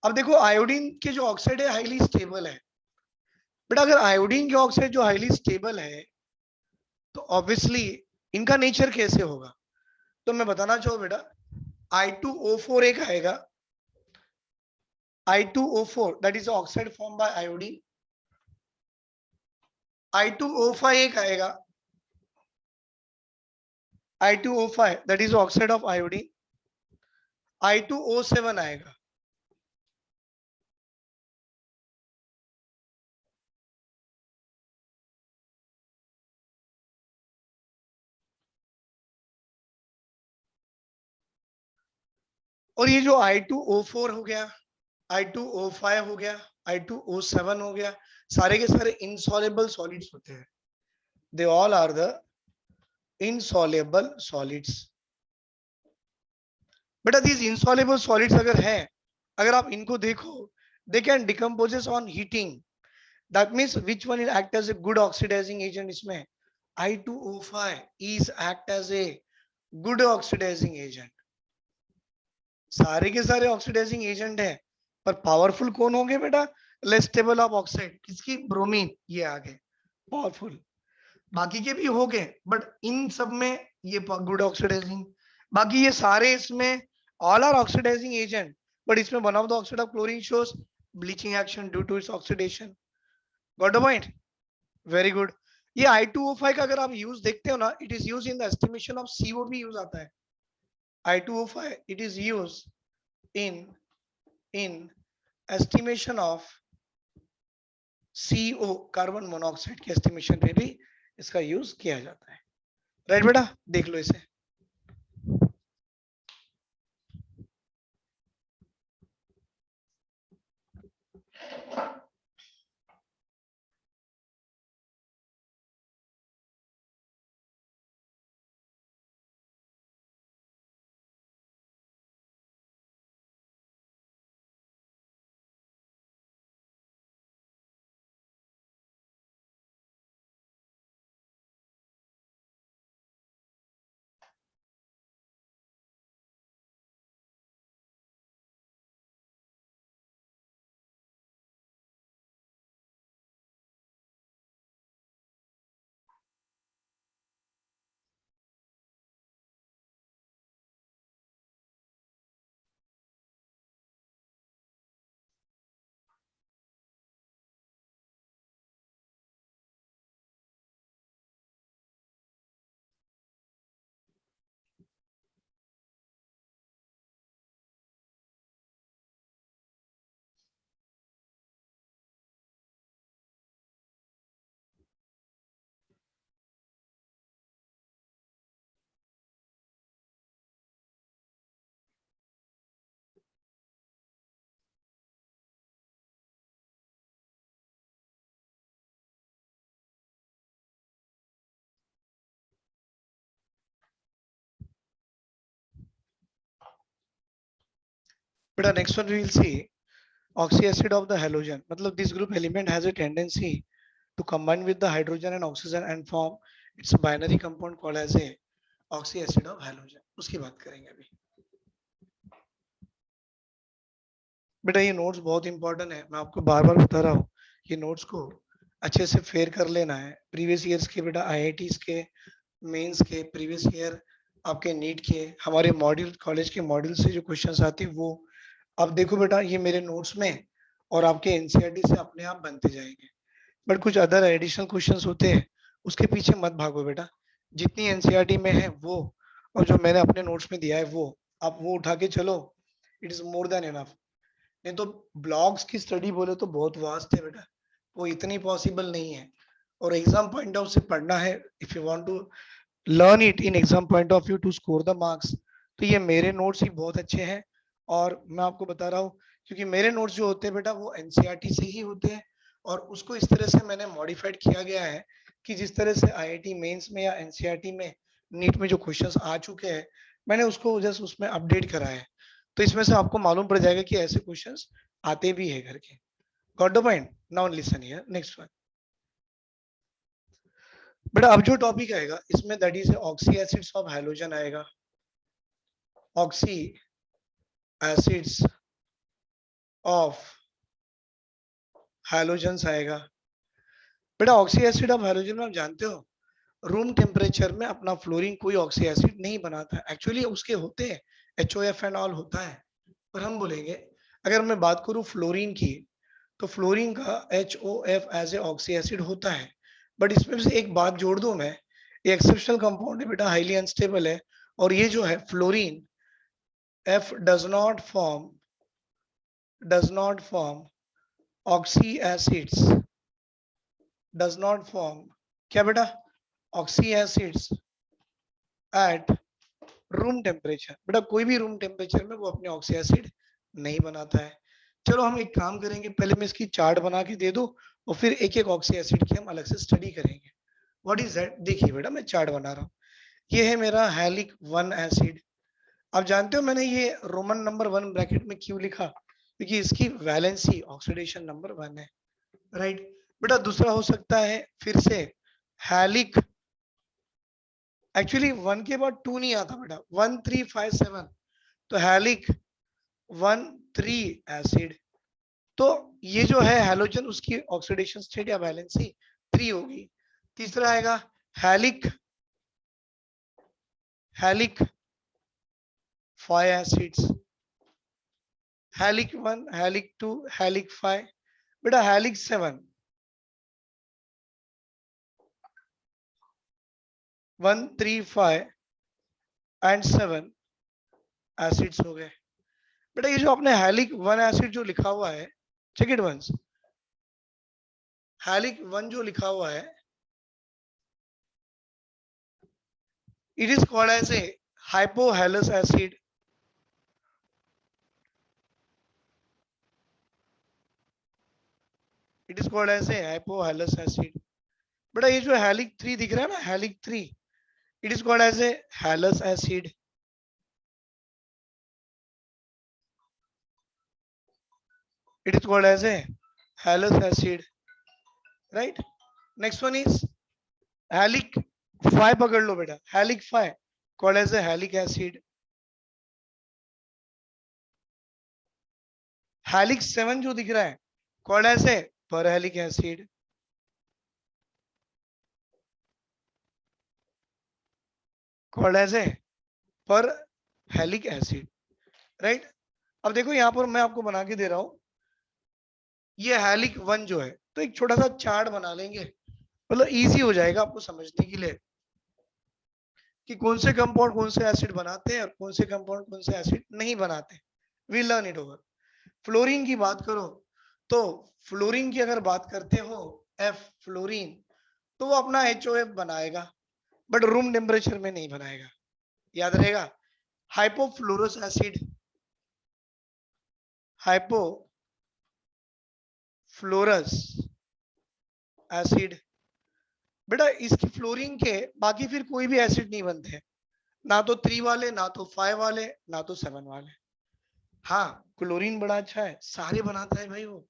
अब देखो आयोडीन के जो ऑक्साइड है हाईली स्टेबल है बेटा। अगर आयोडीन के ऑक्साइड जो हाईली स्टेबल है तो ऑब्वियसली इनका नेचर कैसे होगा, तो मैं बताना चाहूँ बेटा, I2O4 एक आएगा, I2O4 that is oxide formed by iodine, I2O5 एक आएगा, I2O5 that is oxide of iodine, I2O7 आएगा। और ये जो I2O4 हो गया, I2O5 हो गया, I2O7 हो गया, सारे के सारे insoluble solids होते हैं। They all are the insoluble solids। बेटा these insoluble solids अगर है, अगर आप इनको देखो, they can decomposes on heating। That means which one will act as a good oxidizing agent इसमें? I2O5 is act as a good oxidizing agent। सारे के सारे ऑक्सीडाइजिंग एजेंट है, पर पावरफुल कौन होंगे बेटा? लेस स्टेबल ऑफ ऑक्साइड, किसकी? ब्रोमीन, ये आगे पावरफुल। बाकी के भी हो गए, बट इन सब में ये गुड ऑक्सीडाइजिंग। बाकी ये सारे इसमें all are oxidising agent, but इसमें one of the oxide of chlorine shows bleaching action due to its oxidation. Got a point? Very good. ये I2O5 का अगर आप यूज देखते हो ना, it is use in the estimation of CO भी use आता है। I2O5 it is use in estimation of CO carbon monoxide के एस्टिमेशन में भी इसका यूज किया जाता है। राइट बेटा, देख लो इसे। बेटा next one we will see oxy acid of the halogen. मतलब this group element has a tendency to combine with the hydrogen and oxygen and form its binary compound called as a oxy acid of halogen। उसकी बात करेंगे अभी। बेटा ये notes बहुत important है, मैं आपको बार बार बता रहा हूँ, ये नोट्स को अच्छे से फेयर कर लेना है। प्रीवियस ईयर्स के बेटा IITs के, मेंस के, प्रीवियस ईयर आपके नीट के, हमारे मॉड्यूल कॉलेज के मॉड्यूल से जो क्वेश्चंस आते हैं वो अब देखो बेटा, ये मेरे नोट्स में और आपके NCERT से अपने आप बनते जाएंगे। बट कुछ अदर एडिशनल क्वेश्चंस होते हैं, उसके पीछे मत भागो बेटा। जितनी NCERT में है वो और जो मैंने अपने नोट्स में दिया है वो आप वो उठा के चलो, it is more than enough. नहीं तो ब्लॉग्स की स्टडी बोले तो बहुत वास्ट है बेटा, वो इतनी पॉसिबल नहीं है। और एग्जाम पॉइंट ऑफ से पढ़ना है, if you want to learn it in exam point of view to score the marks, तो ये मेरे नोट्स ही बहुत अच्छे हैं। और मैं आपको बता रहा हूँ, क्योंकि मेरे नोट्स जो होते हैं बेटा वो NCERT से ही होते हैं, और उसको इस तरह से मैंने मॉडिफाइड किया गया है कि जिस तरह से IIT मेंस में या NCERT में, नीट में जो क्वेश्चंस आ चुके हैं, मैंने उसको जस्ट उसमें अपडेट करा है। तो इसमें से आपको मालूम पड़ जाएगा कि ऐसे क्वेश्चंस आते भी है करके। Got the point? Now listen here, next one. बेटा अब जो टॉपिक आएगा इसमें that is oxy acids of halogen आएगा, ऑक्सी एसिड्स ऑफ हैलोजन्स आएगा। बेटा ऑक्सी एसिड ऑफ हैलोजन में आप जानते हो रूम टेम्परेचर में अपना फ्लोरीन कोई ऑक्सी एसिड नहीं बनाता है, एक्चुअली उसके होते हैं HOF एंड ऑल होता है, पर हम बोलेंगे अगर मैं बात करूं फ्लोरीन की तो फ्लोरीन का HOF as a oxy acid होता है, बट इसमें से एक बात जोड़ दूं मैं, ये एक्सेप्शनल कंपाउंड है बेटा, हाईली अनस्टेबल है, और ये जो है fluorine F does not form oxy acids, does not form क्या बेटा oxy acids at room temperature. बेटा कोई भी रूम टेम्परेचर में वो अपने ऑक्सी एसिड नहीं बनाता है। चलो हम एक काम करेंगे, पहले मैं इसकी चार्ट बना के दे दूं और फिर एक एक ऑक्सी एसिड की हम अलग से स्टडी करेंगे। What is that? देखिए बेटा मैं चार्ट बना रहा हूँ, ये है मेरा हैलिक 1 एसिड। आप जानते हो मैंने ये रोमन नंबर 1 ब्रैकेट में क्यों लिखा? क्योंकि इसकी वैलेंसी ऑक्सीडेशन नंबर 1 है, राइट। बेटा दूसरा हो सकता है फिर से हैलिक, एक्चुअली 1 के बाद 2 नहीं आता बेटा, 1 3 5 7, तो हैलिक 1 3 एसिड। तो ये जो है हैलोजन उसकी ऑक्सीडेशन स्टेट या वैलेंसी 3 होगी। तीसरा आएगा हैलिक 5 एसिड्स, हैलिक 1 हैलिक 2 हैलिक 5। बेटा हैलिक 7 1 3 5 एंड 7 एसिड्स हो गए। बेटा ये जो आपने हैलिक 1 एसिड जो लिखा हुआ है, चेक इट वंस, हैलिक 1 जो लिखा हुआ है it is called as a hypohalous acid, it is called as a hypohalous acid। बेटा ये जो हैलिक 3 दिख रहा है ना, हैलिक 3, it is called as a halous acid। it is called as a halous acid, right। next one is हैलिक 5 पकड़ लो बेटा, हैलिक 5 called as a हैलिक acid। हैलिक 7 जो दिख रहा है called as a परहैलिक acid। called as a परहैलिक acid, right. अब देखो यहां पर मैं आपको बना के दे रहा हूं, ये हैलिक 1 जो है, तो एक छोटा सा चार्ट बना लेंगे, मतलब इजी हो जाएगा आपको समझने के लिए कि कौन से कंपाउंड कौन से एसिड बनाते हैं और कौन से कंपाउंड कौन से एसिड नहीं बनाते। We learn it over. Fluorine की बात करो तो फ्लोरीन की अगर बात करते हो एफ फ्लोरीन, तो वो अपना HOF बनाएगा, बट रूम टेम्परेचर में नहीं बनाएगा, याद रहेगा। हाइपोफ्लोरस एसिड, हाइपोफ्लोरस एसिड, बेटा इसकी फ्लोरीन के बाकी फिर कोई भी एसिड नहीं बनते हैं, ना तो 3 वाले, ना तो 5 वाले, ना तो 7 वाले। हाँ क्लोरीन बड़ा अच्छा है, सारे बनाता है भाई वो,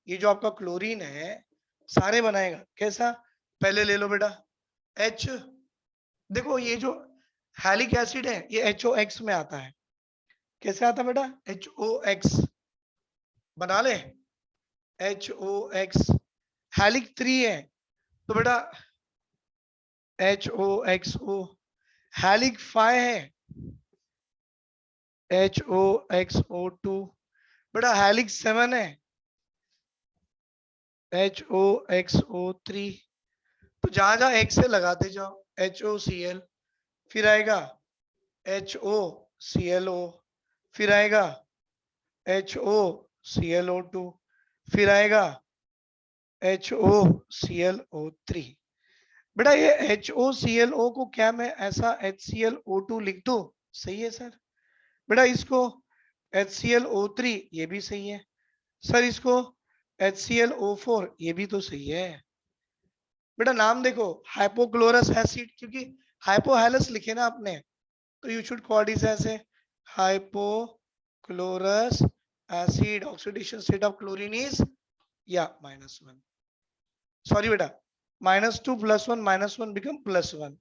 ये जो आपका क्लोरीन है सारे बनाएगा। कैसा? पहले ले लो बेटा H, देखो ये जो हैलिक एसिड है ये HOX में आता है, कैसे आता है बेटा? HOX बना ले, HOX। हैलिक 3 है तो बेटा HOXO। हैलिक 5 है HOXO2। बेटा हैलिक 7 है HOXO3। तो जहां जहां X से लगाते जाओ HOCl, फिर आएगा HOClO, फिर आएगा HOClO2, फिर आएगा HOClO3। बेटा ये HOClO को क्या मैं ऐसा HClO2 लिख दूं? सही है सर। बेटा इसको HClO3, ये भी सही है सर। इसको HClO4, ये भी तो सही है। बेटा नाम देखो हाइपोक्लोरस एसिड, क्योंकि हाइपोहैलस लिखे ना आपने, तो you should call this as a hypochlorous acid. Oxidation state of chlorine is या -1। सॉरी बेटा -2 +1 -1 बिकम +1।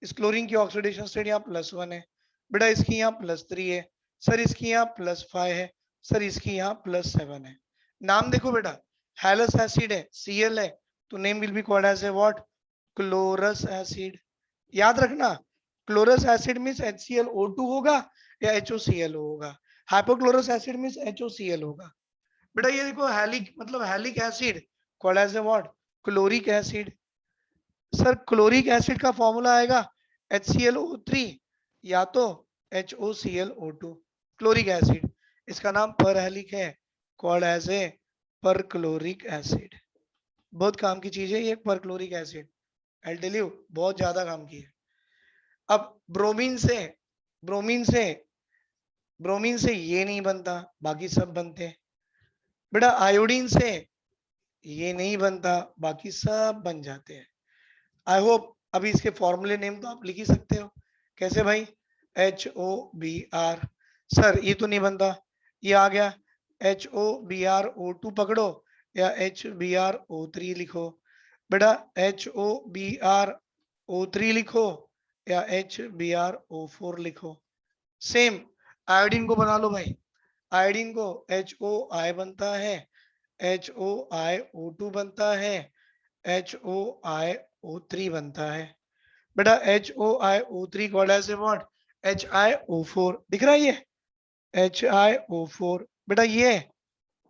इस क्लोरीन की ऑक्सीडेशन स्टेट यहाँ +1 है बेटा, इसकी यहाँ +3 है सर, इसकी यहाँ +5 है सर, इसकी यहाँ +7 है। नाम देखो बेटा, हैलस एसिड है, Cl है, तो name will be called as a what, chlorous acid. याद रखना, क्लोरस एसिड मींस HClO2 होगा या HOCl होगा, हाइपोक्लोरस एसिड मींस HOCl होगा। बेटा ये देखो, हैलिक मतलब halic acid called as a what, chloric acid. Sir chloric acid का फॉर्मूला आएगा HClO3 या तो HOClO2। क्लोरिक एसिड, इसका नाम परहैलिक है, called as a perchloric acid. बहुत काम की चीज है ये perchloric acid, I tell you, बहुत ज्यादा काम की है। अब ब्रोमीन से ब्रोमीन से ब्रोमीन से ये नहीं बनता, बाकी सब बनते हैं। बेटा आयोडीन से ये नहीं बनता, बाकी सब बन जाते हैं। आई होप अभी इसके फॉर्मूले नेम तो आप लिख ही सकते हो। कैसे भाई, HOBr, सर ये तो नहीं बनता, ये आ गया HOBrO2 पकड़ो या HBrO3 लिखो। बेटा HOBrO3 लिखो या HBrO4 लिखो। सेम आयोडीन को बना लो भाई, आयोडीन को HOI बनता है, HOiO2 बनता है, HOiO3 बनता है। बेटा HOiO3 called as a what, HiO4। दिख रहा है ये HiO4। बेटा ये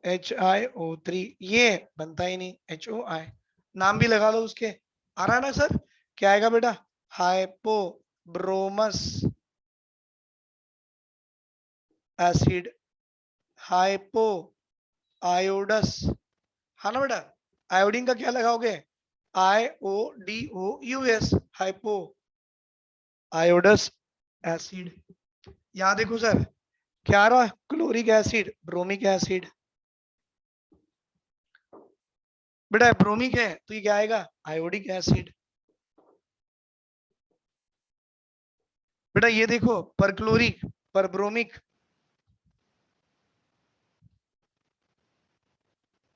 HiO3 ये बनता ही नहीं, HOI। नाम भी लगा लो उसके, आ रहा है ना सर, क्या आएगा बेटा, हाइपोब्रोमस एसिड, हाइपो आयोडस, हाँ ना बेटा। आयोडीन का क्या लगाओगे, IODOUS, हाइपो आयोडस एसिड। यहाँ देखो सर, क्या रहा, क्लोरिक एसिड, ब्रोमिक एसिड। बेटा ब्रोमिक है तो ये क्या आएगा, आयोडिक एसिड। बेटा ये देखो, पर क्लोरिक, पर ब्रोमिक,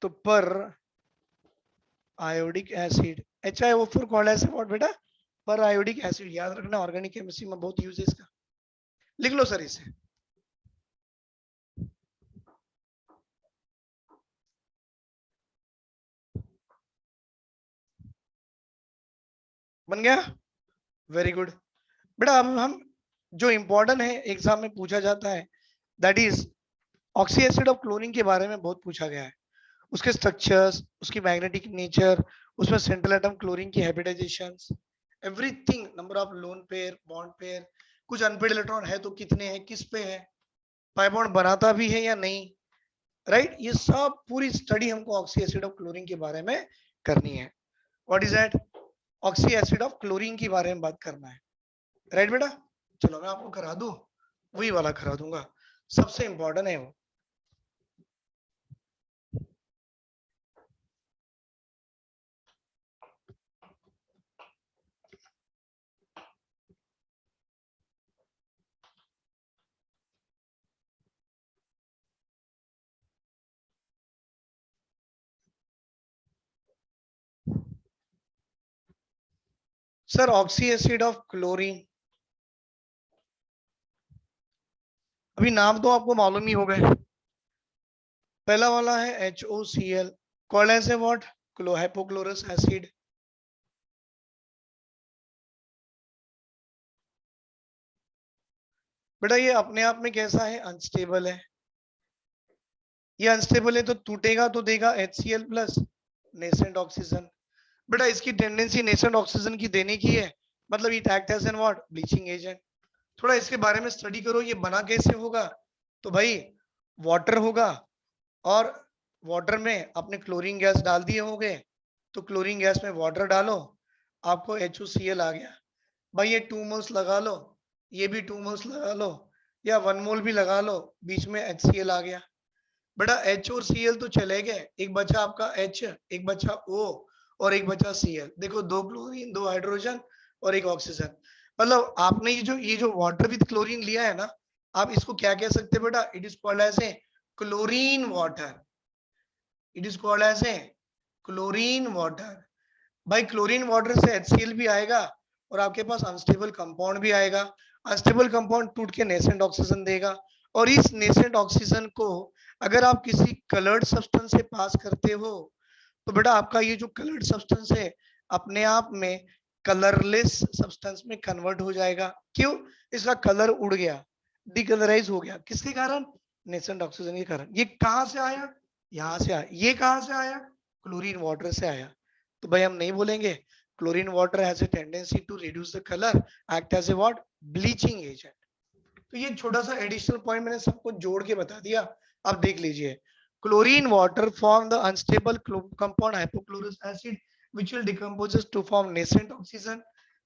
तो periodic acid, HiO4 called as what बेटा, पर आयोडिक एसिड। याद रखना, ऑर्गेनिक केमिस्ट्री में बहुत यूज है इसका, लिख लो सर इसे। बन गया, वेरी गुड। बेटा अब हम जो इंपॉर्टेंट है एग्जाम में पूछा जाता है, that is oxy acid of chlorine के बारे में बहुत पूछा गया है। उसके स्ट्रक्चर्स, उसकी मैग्नेटिक नेचर, उसमें सेंट्रल एटम क्लोरीन की hybridisations, everything, number of lone pair, bond pair, कुछ अनपेड इलेक्ट्रॉन है तो कितने हैं, किस पे है, पाई बॉन्ड बनाता भी है या नहीं, राइट। ये सब पूरी स्टडी हमको ऑक्सी एसिड ऑफ क्लोरीन के बारे में करनी है। What is that, oxy acid of chlorine के बारे में बात करना है, राइट बेटा। चलो मैं आपको करा दूं, वही वाला करा दूंगा, सबसे इंपॉर्टेंट है वो। Sir oxy acid of chlorine, अभी नाम तो आपको मालूम ही हो गए। पहला वाला है HOCl, called as a what, hypochlorous acid. बेटा ये अपने आप में कैसा है, अनस्टेबल है। ये अनस्टेबल है तो टूटेगा तो देगा HCl प्लस नेसेंट ऑक्सीजन। बेटा इसकी टेंडेंसी नेसेंट ऑक्सीजन की देने की है, मतलब it act as an what, bleaching agent. थोड़ा इसके बारे में स्टडी करो, ये बना कैसे होगा, तो भाई वाटर होगा, और वाटर में आपने क्लोरीन गैस डाल दिए होंगे, तो क्लोरीन गैस में वाटर डालो, आपको HOCl आ गया। भाई ये 2 मोल्स लगा लो, ये भी 2 मोल्स लगा लो, या 1 मोल भी लगा लो, बीच में HCl आ गया। बेटा H और Cl तो चले गए, एक बचा आपका H, एक बचा O, और एक बचा Cl। देखो 2 क्लोरीन, 2 हाइड्रोजन और एक ऑक्सीजन। मतलब आपने ये जो वाटर विद क्लोरीन लिया है ना, आप इसको क्या कह सकते हैं बेटा, it is called as a chlorine water, it is called as a chlorine water. भाई क्लोरीन वाटर से HCl भी आएगा और आपके पास अनस्टेबल कंपाउंड भी आएगा। अनस्टेबल कंपाउंड टूट के नेसेंट ऑक्सीजन देगा और इस नेसेंट ऑक्सीजन को अगर आप किसी कलर्ड सब्सटेंस से पास करते हो तो बेटा आपका ये जो कलर्ड सब्सटेंस है अपने आप में कलरलेस सब्सटेंस में कन्वर्ट हो जाएगा। क्यों? इसका कलर उड़ गया, डिकलराइज हो गया। किसके कारण? नेसेंट ऑक्सीजन के कारण। ये कहां से आया? यहां से आया। ये कहां से आया? क्लोरीन वाटर से आया। तो भाई हम नहीं बोलेंगे chlorine water has a tendency to reduce the colour, act as a what? Bleaching agent. तो ये छोटा सा एडिशनल पॉइंट मैंने सबको जोड़ के बता दिया। अब देख लीजिए, chlorine water form the unstable compound hypochlorous acid which will decomposes to form nascent oxygen.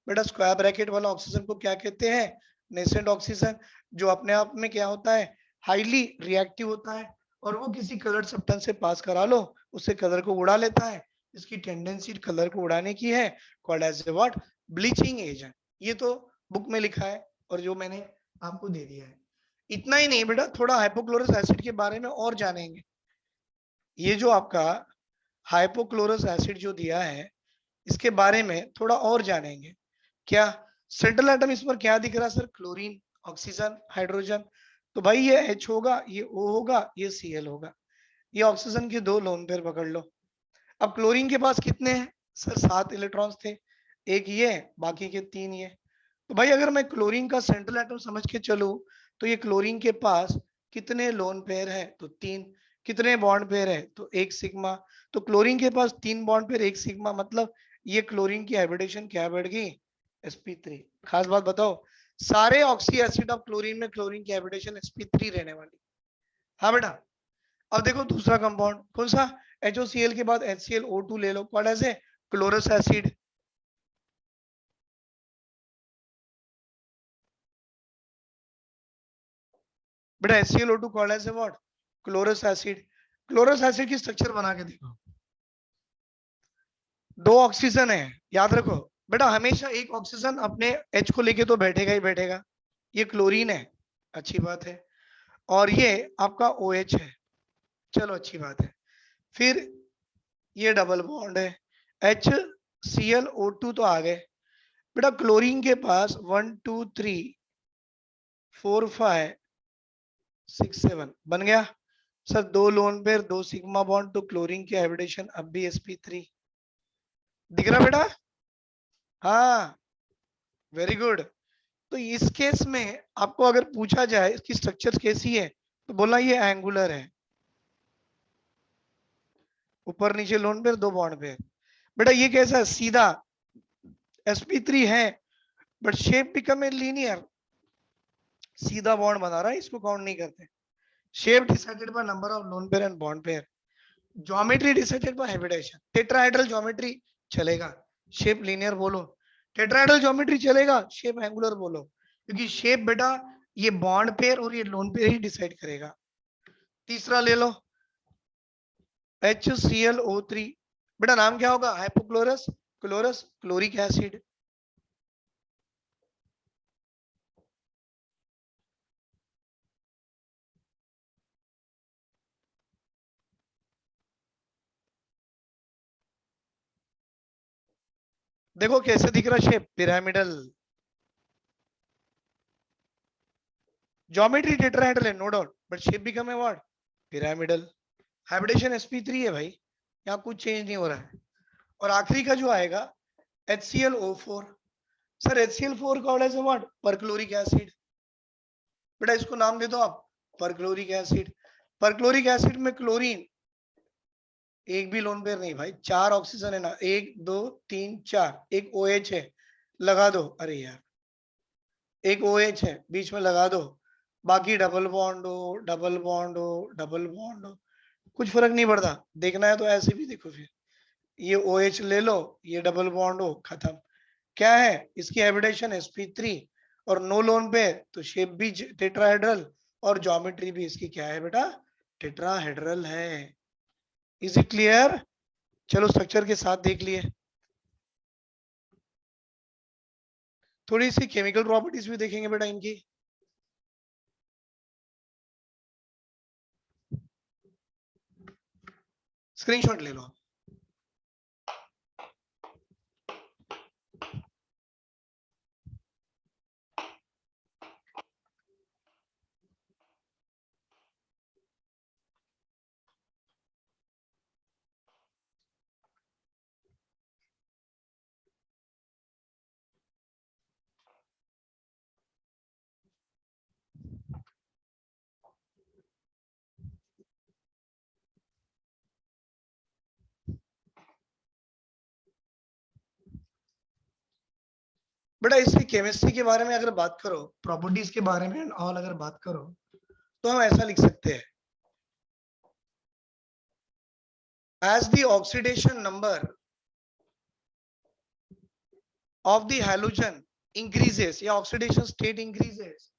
बेटा स्क्वायर ब्रैकेट वाला ऑक्सीजन को क्या कहते हैं? नेसेंट ऑक्सीजन, जो अपने आप में क्या होता है? हाईली रिएक्टिव होता है और वो किसी कलर सब्सटेंस से पास करा लो उससे कलर को उड़ा लेता है। इसकी टेंडेंसी कलर को उड़ाने की है, called as a what? Bleaching agent. ये तो बुक में लिखा है और जो मैंने आपको दे दिया है। इतना ही नहीं बेटा, थोड़ा हाइपोक्लोरस एसिड के बारे में और जानेंगे। ये जो आपका हाइपोक्लोरस एसिड जो दिया है इसके बारे में थोड़ा और जानेंगे। क्या सेंट्रल एटम इस पर क्या दिख रहा है सर? Chlorine, oxygen, hydrogen. तो भाई ये H होगा, ये O होगा, ये Cl होगा। ये ऑक्सीजन के 2 लोन पेयर पकड़ लो। अब क्लोरीन के पास कितने हैं सर? 7 इलेक्ट्रॉन्स थे, एक ये, बाकी के 3 ये। तो भाई अगर मैं क्लोरीन का सेंट्रल एटम समझ के चलूं तो ये क्लोरीन के पास कितने लोन पेयर है? तो 3। कितने बॉन्ड पेयर है? तो 1 सिग्मा। तो क्लोरीन के पास 3 बॉन्ड पेयर 1 सिग्मा, मतलब ये क्लोरीन की हाइब्रिडेशन क्या बढ़ गई? sp3। खास बात बताओ, सारे ऑक्सी एसिड ऑफ क्लोरीन में क्लोरीन की हाइब्रिडेशन sp3 रहने वाली। हाँ बेटा। अब देखो दूसरा कंपाउंड कौन सा? HOCl के बाद HClO2 ले लो, कौन ऐसे? Chlorous acid. बेटा HClO2 called as a what? Chlorous acid. Chlorous acid की स्ट्रक्चर बना के देखो, 2 ऑक्सीजन है, याद रखो बेटा। हमेशा एक ऑक्सीजन अपने H को लेके तो बैठेगा ही बैठेगा। ये क्लोरीन है, अच्छी बात है, और ये आपका OH है, चलो अच्छी बात है। फिर ये डबल बॉन्ड है, HClO2 तो आ गए बेटा। क्लोरीन के पास 1 2 3 4 5 6 7 बन गया sir. 2 lone pair 2 sigma bond, तो क्लोरीन की हाइब्रिडेशन अब भी sp3। दिख रहा बेटा? हाँ, वेरी गुड। तो इस केस में आपको अगर पूछा जाए इसकी स्ट्रक्चर कैसी है तो बोला ये एंगुलर है, ऊपर नीचे लोन पेयर 2 बॉन्ड पेयर। बेटा ये कैसा है? सीधा sp3 है but shape become a linear, सीधा बॉन्ड बना रहा है, इसको काउंट नहीं करते। Shape decided by number of lone pair and bond pair, geometry decided by hybridization. Tetrahedral geometry चलेगा, शेप लीनियर बोलो। टेट्राहेड्रल ज्योमेट्री चलेगा, शेप एंगुलर बोलो, क्योंकि शेप बेटा ये बॉन्ड पेयर और ये लोन पेयर ही डिसाइड करेगा। तीसरा ले लो, HClO3। बेटा नाम क्या होगा? Hypochlorous chlorous chloric acid. देखो कैसे दिख रहा शेप? पिरामिडल। ज्योमेट्री टेट्राहेड्रल है no doubt, but shape become है व्हाट? पिरामिडल। हाइब्रिडेशन sp3 है भाई, यहाँ कुछ चेंज नहीं हो रहा है। और आखिरी का जो आएगा HClO4। सर HCl4 का है व्हाट? Perchloric acid. बेटा इसको नाम दे दो आप परक्लोरिक एसिड। परक्लोरिक एसिड में क्लोरीन एक भी लोन पेयर नहीं भाई, 4 ऑक्सीजन है ना, 1 2 3 4, एक OH है, लगा दो। अरे यार, एक OH है बीच में लगा दो, बाकी डबल बॉन्ड हो डबल बॉन्ड हो डबल बॉन्ड हो, कुछ फर्क नहीं पड़ता। देखना है तो ऐसे भी देखो, फिर ये OH ले लो, ये डबल बॉन्ड हो, खत्म। क्या है इसकी हाइब्रिडेशन? sp3 और नो लोन पेयर, तो शेप भी टेट्राहेड्रल और ज्योमेट्री भी इसकी क्या है बेटा? टेट्राहेड्रल है। Is it clear? चलो स्ट्रक्चर के साथ देख लिए, थोड़ी सी केमिकल प्रॉपर्टीज भी देखेंगे बेटा इनकी। स्क्रीनशॉट ले लो। बेटा इसकी केमिस्ट्री के बारे में अगर बात करो, प्रॉपर्टीज के बारे में और अगर बात करो, तो हम ऐसा लिख सकते हैं, as the oxidation number of the halogen increases या oxidation state increases,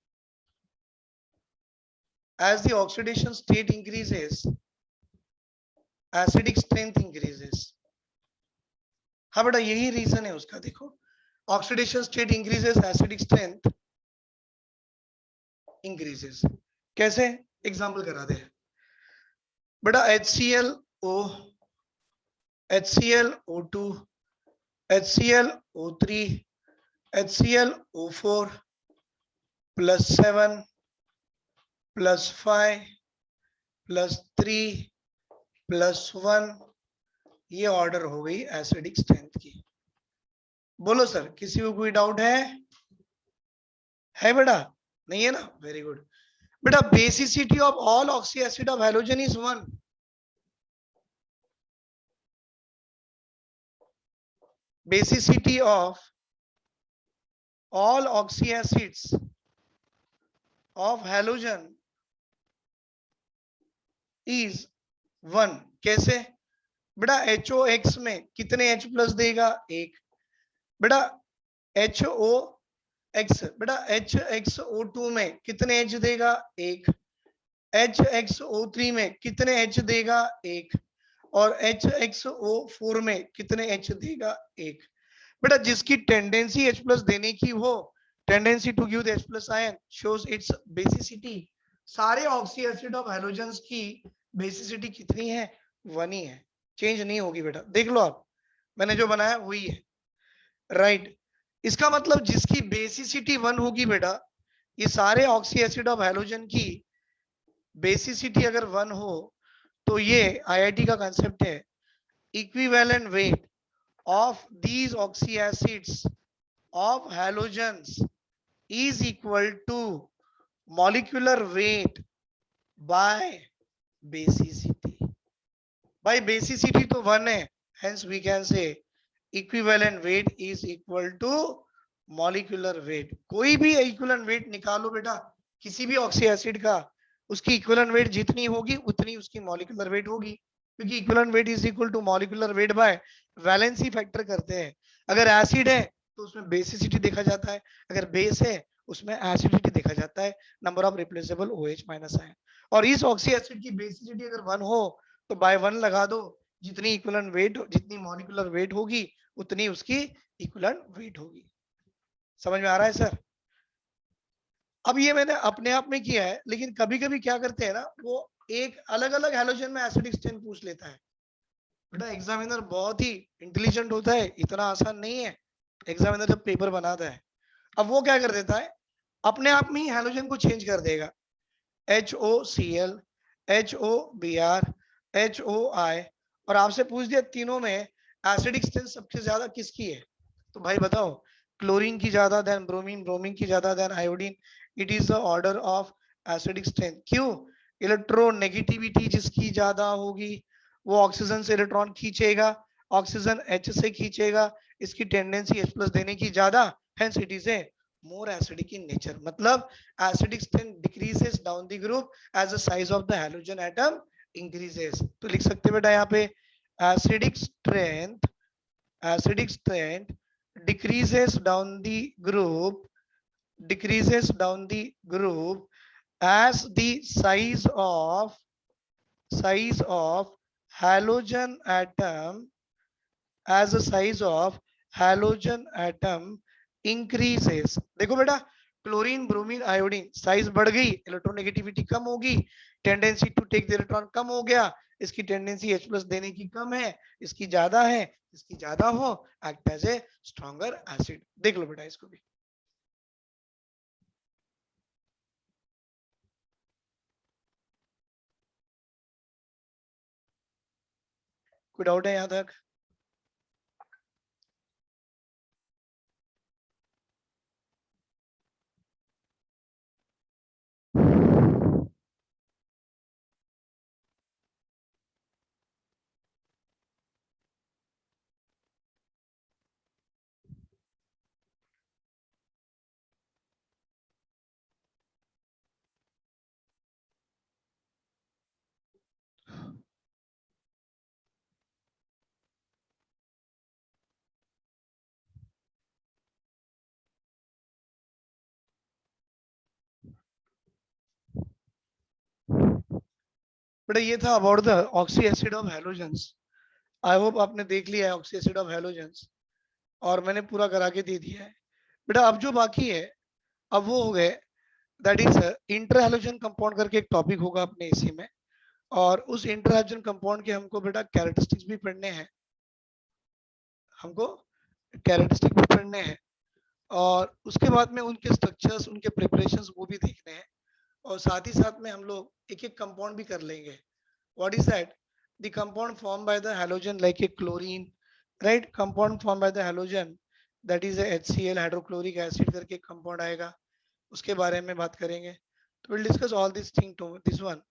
as the oxidation state increases acidic strength increases। हाँ बेटा यही रीजन है उसका, देखो oxidation state increases acidic strength increases. कैसे, एग्जांपल करा दे बेटा, HClO, HClO2, HClO3, HClO4 +7 +5 +3 +1, ये ऑर्डर हो गई एसिडिक स्ट्रेंथ की। बोलो सर, किसी को कोई डाउट है बेटा? नहीं है ना, वेरी गुड बेटा। Basicity of all oxy acid of halogen is 1। basicity of all oxy acids of halogen is 1। कैसे बेटा, HOX में कितने H प्लस देगा? 1। बेटा HOX, बेटा HXO2 में कितने H देगा? 1। HXO3 में कितने H देगा? 1। और HXO4 में कितने H देगा? 1। बेटा जिसकी टेंडेंसी H प्लस देने की हो, tendency to give the H plus ion shows its basicity. सारे ऑक्सी एसिड ऑफ हैलोजेंस की बेसिसिटी कितनी है? 1 ही है, चेंज नहीं होगी बेटा। देख लो आप, मैंने जो बनाया वही है, राइट। इसका मतलब जिसकी बेसिसिटी 1 होगी बेटा, ये सारे ऑक्सी एसिड ऑफ हैलोजन की बेसिसिटी अगर 1 हो, तो ये आईआईटी का कंसेप्ट है, equivalent weight of these oxy acids of halogens is equal to molecular weight by basicity। by basicity तो 1 है, hence we can say equivalent weight is equal to molecular weight। कोई भी equivalent weight निकालो बेटा किसी भी oxy acid का, उसकी equivalent weight जितनी होगी उतनी उसकी molecular weight होगी, क्योंकि equivalent weight is equal to molecular weight by valency factor करते हैं। अगर एसिड है तो उसमें बेसिसिटी देखा जाता है, अगर बेस है उसमें एसिडिटी देखा जाता है, number of replaceable OH minus ion. और इस ऑक्सी एसिड की बेसिसिटी अगर 1 हो तो बाय 1 लगा दो, जितनी इक्विवेलेंट वेट, जितनी मॉलिक्यूलर वेट होगी उतनी उसकी इक्विवेलेंट वेट होगी। समझ में आ रहा है सर? अब ये मैंने अपने आप में किया है, लेकिन कभी कभी क्या करते हैं ना, वो एक अलग अलग हैलोजन में एसिडिक स्ट्रेंथ पूछ लेता है। बेटा एग्जामिनर बहुत ही इंटेलिजेंट होता है, इतना आसान नहीं है एग्जामिनर जब पेपर बनाता है। अब वो क्या कर देता है, अपने आप में ही हैलोजन को चेंज कर देगा, HOCl, HOBr, HOI, और आपसे पूछ दिया तीनों में एसिडिक स्ट्रेंथ सबसे ज्यादा किसकी है, तो भाई बताओ, क्लोरीन की ज्यादा देन ब्रोमीन, ब्रोमीन की ज्यादा than iodine. It is the order of acidic strength. क्यों? इलेक्ट्रोनेगेटिविटी जिसकी ज्यादा होगी वो ऑक्सीजन से इलेक्ट्रॉन खींचेगा, ऑक्सीजन H से खींचेगा, इसकी टेंडेंसी H प्लस देने की ज्यादा, hence it is a more acidic in nature। मतलब acidic strength decreases down the group as the size of the halogen atom increases। तो लिख सकते हैं बेटा यहाँ पे acidic strength decreases down the group, decreases down the group as the size of halogen atom, as the size of halogen atom increases। देखो बेटा, chlorine, bromine, iodine size बढ़ गई, इलेक्ट्रोनेगेटिविटी कम होगी, tendency to take the electron कम हो गया, इसकी टेंडेंसी H प्लस देने की कम है, इसकी ज्यादा है, इसकी ज्यादा हो, act as a stronger acid. देख लो बेटा इसको भी। कोई डाउट है यहाँ तक? बेटा ये था about the oxy acid of halogens. I hope आपने देख लिया है ऑक्सी एसिड ऑफ हैलोजेंस, और मैंने पूरा करा के दे दिया है। बेटा अब जो बाकी है अब वो हो गए, that is inter halogen compound करके एक टॉपिक होगा अपने इसी में, और उस इंटर हैलोजन कंपाउंड के हमको बेटा कैरेक्टरिस्टिक्स भी पढ़ने हैं, हमको कैरेक्टरिस्टिक भी पढ़ने हैं, और उसके बाद में उनके स्ट्रक्चर्स उनके प्रिपरेशंस वो भी देखने हैं, और साथ ही साथ में हम लोग एक एक कंपाउंड भी कर लेंगे। What is that? The compound form by the halogen like a chlorine, right? Compound form by the halogen that is HCl hydrochloric acid करके कंपाउंड आएगा, उसके बारे में बात करेंगे। तो will discuss all this thing to this one,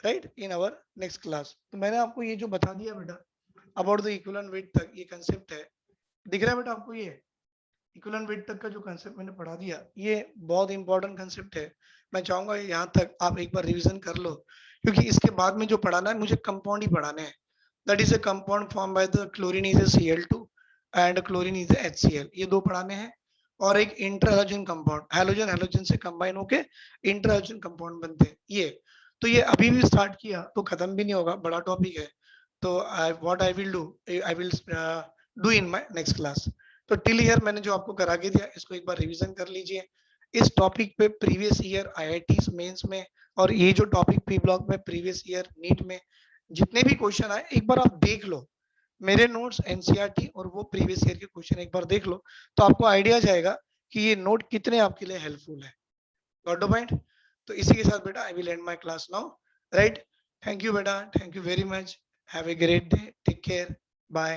right, in our next class. तो मैंने आपको ये जो बता दिया बेटा अबाउट द इक्विवेलेंट वेट तक, ये कंसेप्ट है, दिख रहा है बेटा आपको? ये इक्विवेलेंट वेट तक का जो कंसेप्ट मैंने पढ़ा दिया, ये बहुत इंपॉर्टेंट कंसेप्ट है। मैं चाहूंगा यहाँ तक आप एक बार रिवीजन कर लो, क्योंकि इसके बाद में जो पढ़ाना है मुझे कंपाउंड ही पढ़ाने हैं। That is a compound form by the chlorine is a Cl2 and chlorine is a HCl, ये दो पढ़ाने हैं। और एक inter halogen compound, halogen halogen से कंबाइन होके इंटर हैलोजन कंपाउंड बनते हैं ये। तो ये अभी भी स्टार्ट किया तो खत्म भी नहीं होगा, बड़ा टॉपिक है। तो what I will do, I will do in my next class. तो टिल हियर मैंने जो आपको करा के दिया इसको एक बार रिवीजन कर लीजिए। इस टॉपिक पे प्रीवियस ईयर IIT मेंस में, और ये जो टॉपिक पी ब्लॉक में प्रीवियस ईयर नीट में जितने भी क्वेश्चन आए एक बार आप देख लो, मेरे नोट्स NCERT और वो प्रीवियस ईयर के क्वेश्चन एक बार देख लो, तो आपको आइडिया जाएगा कि ये नोट कितने आपके लिए हेल्पफुल है। Got the point? तो इसी के साथ बेटा I will end my class now, right? Thank you बेटा, thank you very much, have a great day, take care, bye.